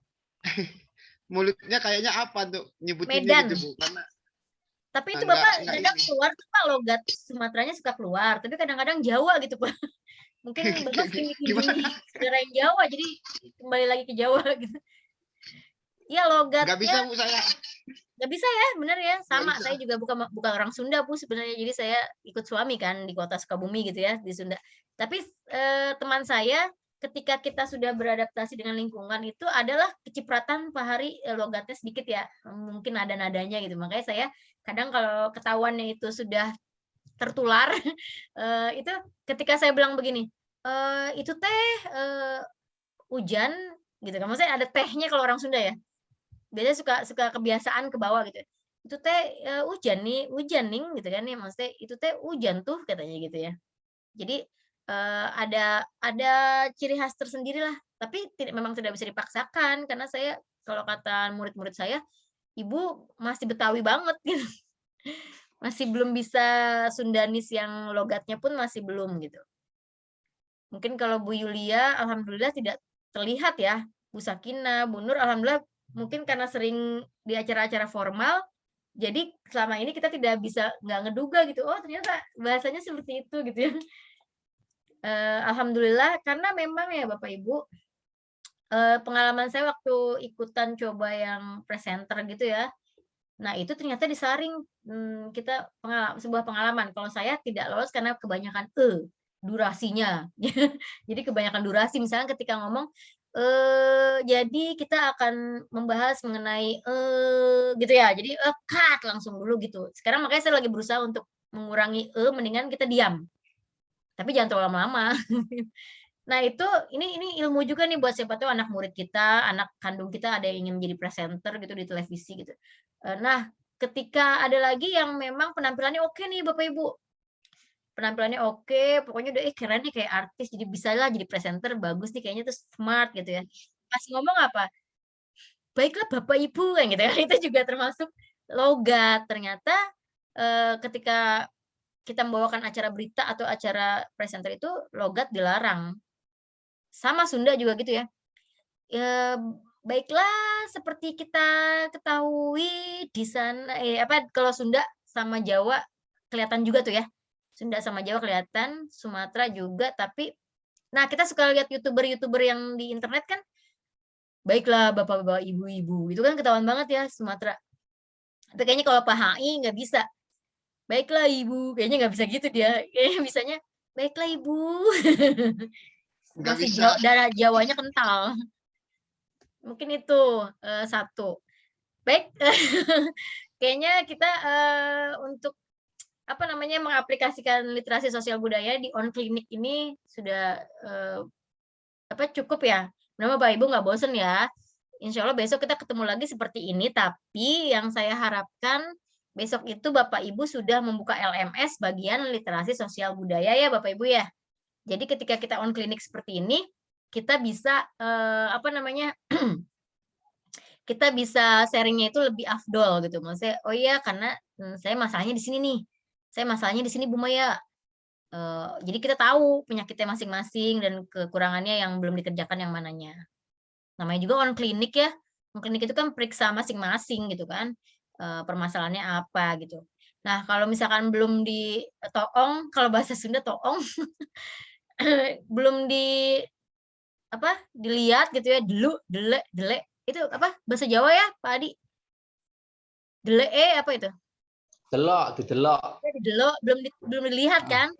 Mulutnya kayaknya apa tuh nyebutinnya Medan. gitu Bu? Karena tapi itu Bapak kadang keluar tuh Pak logat Sumateranya suka keluar, tapi kadang-kadang Jawa gitu Pak. Mungkin Bapak sering dikunjungi saudara yang Jawa, jadi kembali lagi ke Jawa gitu. Iya logatnya. Nggak bisa Bu saya. Nggak bisa ya, bener ya. Sama, saya juga bukan orang Sunda Bu sebenarnya. Jadi saya ikut suami kan di kota Sukabumi gitu ya, di Sunda. Tapi teman saya ketika kita sudah beradaptasi dengan lingkungan itu adalah kecipratan Pak Hari logatnya sedikit ya. Mungkin ada nadanya gitu. Makanya saya kadang kalau ketahuannya itu sudah tertular, itu ketika saya bilang begini, itu teh hujan gitu kan. Maksudnya ada tehnya kalau orang Sunda ya. Biasanya suka kebiasaan ke bawah gitu. Itu teh hujan nih gitu kan ya. Maksudnya itu teh hujan tuh katanya gitu ya. Jadi ada ciri khas tersendiri lah. Tapi memang tidak bisa dipaksakan karena saya kalau kata murid-murid saya, Ibu masih Betawi banget gitu. Masih belum bisa Sundanis yang logatnya pun masih belum gitu. Mungkin kalau Bu Yulia alhamdulillah tidak terlihat ya. Bu Sakina, Bu Nur alhamdulillah mungkin karena sering di acara-acara formal, jadi selama ini kita tidak bisa nggak ngeduga gitu. Oh ternyata bahasanya seperti itu gitu ya. Alhamdulillah karena memang ya Bapak Ibu, pengalaman saya waktu ikutan coba yang presenter gitu ya. Nah itu ternyata disaring kita sebuah pengalaman. Kalau saya tidak lolos karena kebanyakan durasinya. Jadi kebanyakan durasi. Misalnya ketika ngomong jadi kita akan membahas mengenai gitu ya. Jadi cut langsung dulu gitu. Sekarang makanya saya lagi berusaha untuk mengurangi mendingan kita diam. Tapi jangan terlalu lama-lama. Nah, itu ini ilmu juga nih buat siapa tahu anak murid kita, anak kandung kita ada yang ingin menjadi presenter gitu di televisi gitu. Nah, ketika ada lagi yang memang penampilannya oke nih Bapak Ibu. Penampilannya oke, pokoknya udah keren nih kayak artis, jadi bisalah jadi presenter, bagus nih kayaknya tuh smart gitu ya. Pas ngomong apa? Baiklah Bapak Ibu kan gitu ya. Itu juga termasuk logat. Ternyata ketika kita membawakan acara berita atau acara presenter itu logat dilarang. Sama Sunda juga gitu ya. Baiklah seperti kita ketahui di sana kalau Sunda sama Jawa kelihatan juga tuh ya. Sunda sama Jawa kelihatan, Sumatera juga, tapi nah kita suka lihat YouTuber yang di internet kan, baiklah bapak-bapak, ibu-ibu, itu kan ketahuan banget ya Sumatera. Tapi kayaknya kalau Pak HI nggak bisa. Baiklah ibu, kayaknya nggak bisa gitu dia. Kayaknya bisanya, baiklah ibu. Masih darah Jawanya kental. Mungkin itu satu. Baik, kayaknya kita untuk mengaplikasikan literasi sosial budaya di On Klinik ini sudah cukup ya. Mudah-mudahan Bapak Ibu nggak bosen ya. Insya Allah besok kita ketemu lagi seperti ini. Tapi yang saya harapkan besok itu Bapak Ibu sudah membuka LMS bagian literasi sosial budaya ya Bapak Ibu ya. Jadi ketika kita on klinik seperti ini, kita bisa kita bisa sharingnya itu lebih afdol gitu. Maksudnya, oh iya karena saya masalahnya di sini nih. Saya masalahnya di sini Bu Maya. Jadi kita tahu penyakitnya masing-masing dan kekurangannya yang belum dikerjakan yang mananya. Namanya juga on klinik ya. On klinik itu kan periksa masing-masing gitu kan. Permasalahannya apa gitu. Nah, kalau misalkan belum ditoong, kalau bahasa Sunda toong, belum dilihat gitu ya, delek, itu apa? Bahasa Jawa ya, Pak Adi? Delek apa itu? Didelok. Belum dilihat kan?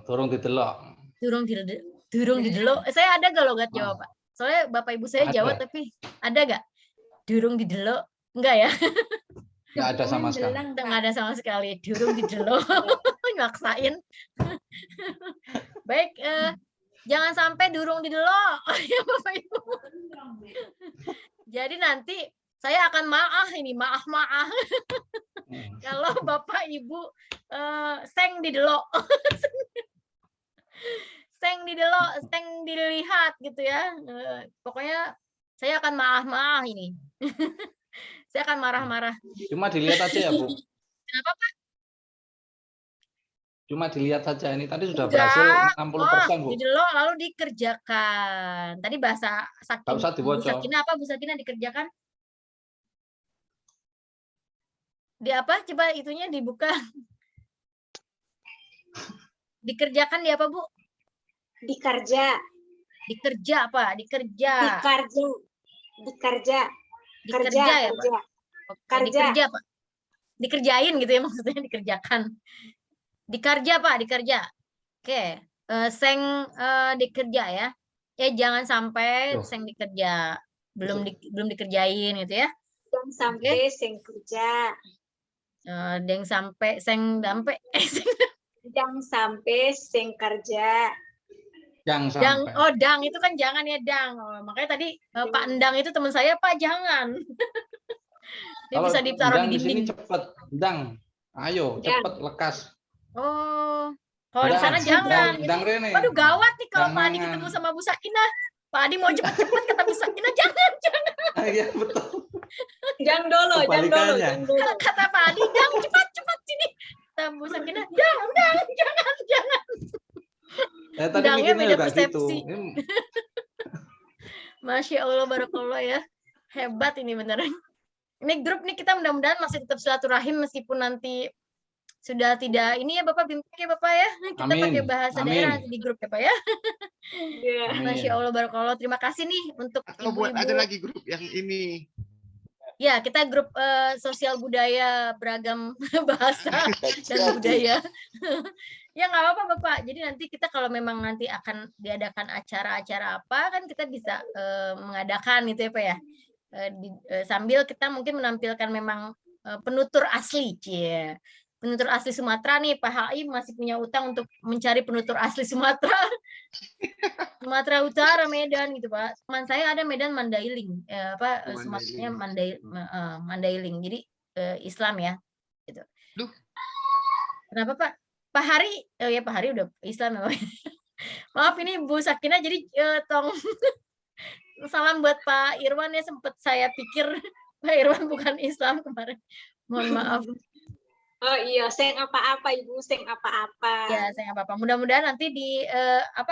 Turung didelok. Durung didelok. Saya ada gak logat Jawa, Pak? Soalnya Bapak Ibu saya Jawa tapi ada gak? Durung didelok. Enggak ya? Nggak ada sama sekali. Nggak ada sama sekali. Durung didelo. Ngaksain. Baik, jangan sampai durung didelo. Ya Bapak Ibu. Jadi nanti saya akan maaf kalau Bapak Ibu seng didelo. Seng dilihat gitu ya. Pokoknya saya akan maaf ini. Saya akan marah-marah. Cuma dilihat aja ya, Bu. Kenapa, Pak? Cuma dilihat saja. Ini tadi sudah berhasil 60%, Bu. Didelok lalu dikerjakan. Tadi bahasa Nggak usah Bu dibocor. Sakina apa? Bu Sakina dikerjakan? Di apa? Coba itunya dibuka. Dikerjakan di apa, Bu? Dikerja. Dikerja apa? Dikerja. Dikerja Dikerja ya, Pak? kerja. Oke, dikerja, Pak. Dikerjain gitu ya maksudnya, dikerjakan. Dikerja, Pak, dikerja. Oke, seng dikerja ya. Ya jangan sampai seng dikerja. Belum dikerjain gitu ya. Jangan sampai seng kerja. Deng sampai seng dampe. Jangan sampai seng kerja. Jangan sampai. Dang itu kan jangan ya, dang. Makanya tadi Pak Endang itu teman saya, Pak jangan. Dia Kalau bisa ditaruh di sini dinding. cepet, Endang. Ayo, cepet lekas. Oh, kalau di sana jangan. Waduh gawat nih kalau Pak Adi ketemu sama Bu Sakinah. Pak Adi mau cepet-cepet ketemu Sakinah, jangan. Iya betul. Jangan dulu. Kata Pak Adi, dang cepat sini. Kata Bu Sakinah, jangan. Ya, tadi mikirnya juga gitu. Masya Allah, barakallah ya. Hebat ini beneran. Ini grup nih kita mudah-mudahan masih tetap silaturahim meskipun nanti sudah tidak ini ya Bapak bimbing ya Bapak ya. Kita pakai bahasa daerah di grup ya Pak ya. Masya Allah, barakallah. Terima kasih nih untuk ibu-ibu. Ada lagi grup yang ini. Ya, kita grup sosial budaya beragam bahasa dan budaya. Ya nggak apa-apa Bapak. Jadi nanti kita kalau memang nanti akan diadakan acara-acara apa kan kita bisa mengadakan itu ya Pak ya. Sambil kita mungkin menampilkan memang penutur asli. Penutur asli Sumatera nih, Pak Hai masih punya utang untuk mencari penutur asli Sumatera. Sumatera Utara, Medan gitu Pak. Teman saya ada Medan Mandailing. Sumateranya Mandailing. Jadi Islam ya. Gitu. Kenapa Pak? Pak Hari, ya Pak Hari udah Islam ya. Maaf ini Bu Sakinah, jadi tong salam buat Pak Irwan ya, sempat saya pikir Pak Irwan bukan Islam kemarin. Mohon maaf. Oh iya, seng apa-apa Ibu, seng apa-apa. Ya, seng apa-apa. Mudah-mudahan nanti di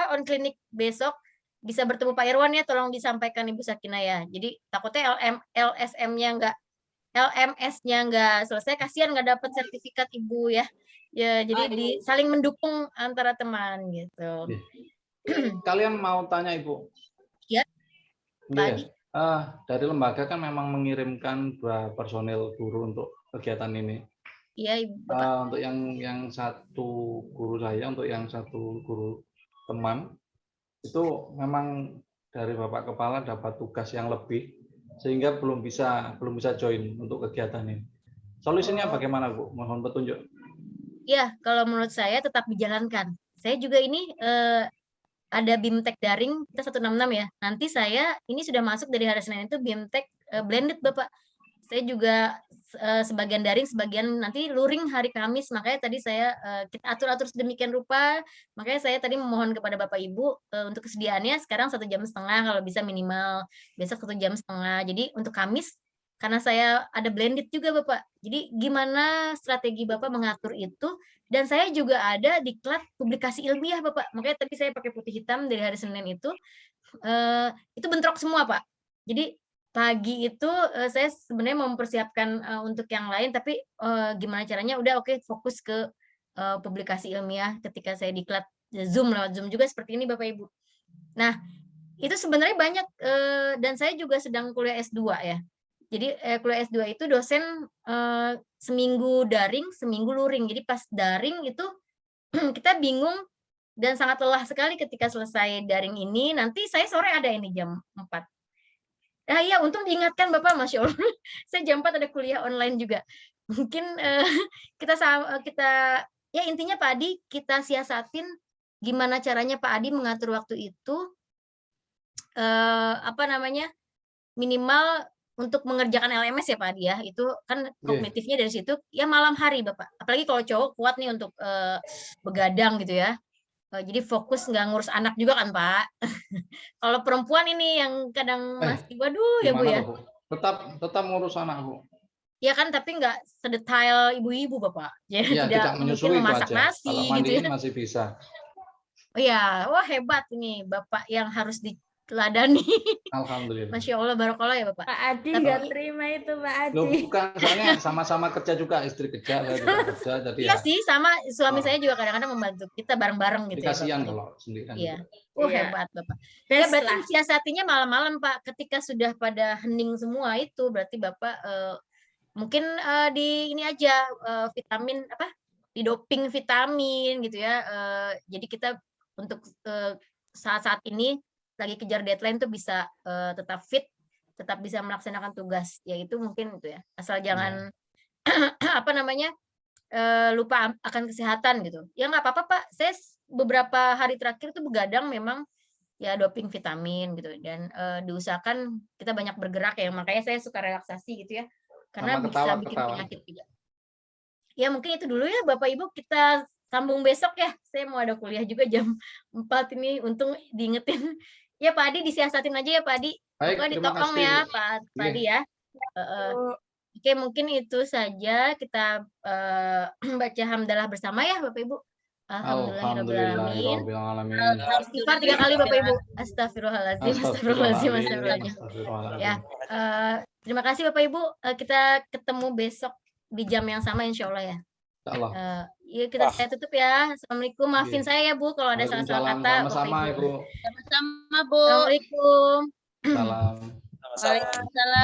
on klinik besok bisa bertemu Pak Irwan ya, tolong disampaikan Ibu Sakinah ya. Jadi takutnya LMS-nya nggak selesai, kasihan nggak dapat sertifikat Ibu ya. Ya, jadi saling mendukung antara teman gitu. Kalian mau tanya Ibu? Ya. Dari lembaga kan memang mengirimkan 2 personil guru untuk kegiatan ini. Iya, Ibu. Untuk yang satu guru saya, untuk yang satu guru teman, itu memang dari Bapak Kepala dapat tugas yang lebih, sehingga belum bisa join untuk kegiatan ini. Solusinya bagaimana Bu? Mohon petunjuk. Ya, kalau menurut saya tetap dijalankan. Saya juga ini ada BIMTEK daring kita 166 ya. Nanti saya ini sudah masuk dari hari Senin itu BIMTEK blended Bapak. Saya juga sebagian daring, sebagian nanti luring hari Kamis. Makanya tadi saya kita atur sedemikian rupa. Makanya saya tadi memohon kepada Bapak Ibu untuk kesediaannya sekarang 1,5 jam kalau bisa minimal. Besok 1,5 jam. Jadi untuk Kamis karena saya ada blended juga Bapak. Jadi gimana strategi Bapak mengatur itu? Dan saya juga ada diklat publikasi ilmiah Bapak. Makanya tadi saya pakai putih hitam dari hari Senin itu bentrok semua Pak. Jadi pagi itu saya sebenarnya mempersiapkan untuk yang lain, tapi gimana caranya udah oke, fokus ke publikasi ilmiah ketika saya diklat Zoom, lewat Zoom juga seperti ini Bapak Ibu. Nah itu sebenarnya banyak dan saya juga sedang kuliah S2 ya. Jadi kuliah S2 itu dosen seminggu daring, seminggu luring. Jadi pas daring itu kita bingung dan sangat lelah sekali ketika selesai daring ini. Nanti saya sore ada ini jam 4. Iya, untung diingatkan Bapak, Masya Allah. Saya jam 4 ada kuliah online juga. Mungkin kita ya intinya Pak Adi, kita siasatin gimana caranya Pak Adi mengatur waktu itu, minimal untuk mengerjakan LMS ya Pak Adi ya. Itu kan kognitifnya dari situ, ya malam hari Bapak. Apalagi kalau cowok kuat nih untuk begadang gitu ya. Jadi fokus nggak ngurus anak juga kan Pak. Kalau perempuan ini yang kadang masih waduh ya Bu ya. Bu? Tetap ngurus anak Bu. Ya kan, tapi nggak sedetail ibu-ibu Bapak. Jadi ya, tidak menyusui memasak nasi kalau gitu ya. masih bisa. Oh ya, wah hebat ini Bapak yang harus diteladani. Alhamdulillah. Masya Allah, barokallah ya Bapak. Pak Adi nggak terima itu Pak Adi. Loh, bukan, soalnya sama-sama kerja juga, istri kerja, saya juga kerja, jadi iya sih, sama suami saya juga kadang-kadang membantu kita bareng-bareng gitu. Kasihan kalau sendirian. Iya. Hebat Bapak. Ya berarti siasatinya malam-malam Pak. Ketika sudah pada hening semua itu, berarti Bapak mungkin di ini aja vitamin di doping vitamin gitu ya. Jadi kita untuk saat-saat ini lagi kejar deadline tuh bisa tetap fit, tetap bisa melaksanakan tugas, yaitu mungkin itu ya, asal jangan lupa akan kesehatan gitu. Ya nggak apa-apa Pak, saya beberapa hari terakhir tuh begadang memang ya doping vitamin gitu, dan diusahakan kita banyak bergerak ya, makanya saya suka relaksasi gitu ya, karena bisa bikin penyakit juga. Ya mungkin itu dulu ya Bapak Ibu, kita sambung besok ya, saya mau ada kuliah juga jam 4 ini, untung diingetin. Ya Pak Adi disiasatin aja ya Pak Adi. Pokoknya ditolong ya Pak Adi ya. Oke, mungkin itu saja kita baca hamdalah bersama ya Bapak Ibu. Alhamdulillahirobbilalamin. Istighfar 3 kali Bapak Ibu. Astagfirullahaladzim. Astagfirullahaladzim. Ya, terima kasih Bapak Ibu. Kita ketemu besok di jam yang sama insya Allah ya. Iya, saya tutup ya. Assalamualaikum. Maafin saya ya Bu kalau ada salah-salah kata. Sama-sama Ibu. Sama-sama Bu. Assalamualaikum. Salam. Waalaikumsalam.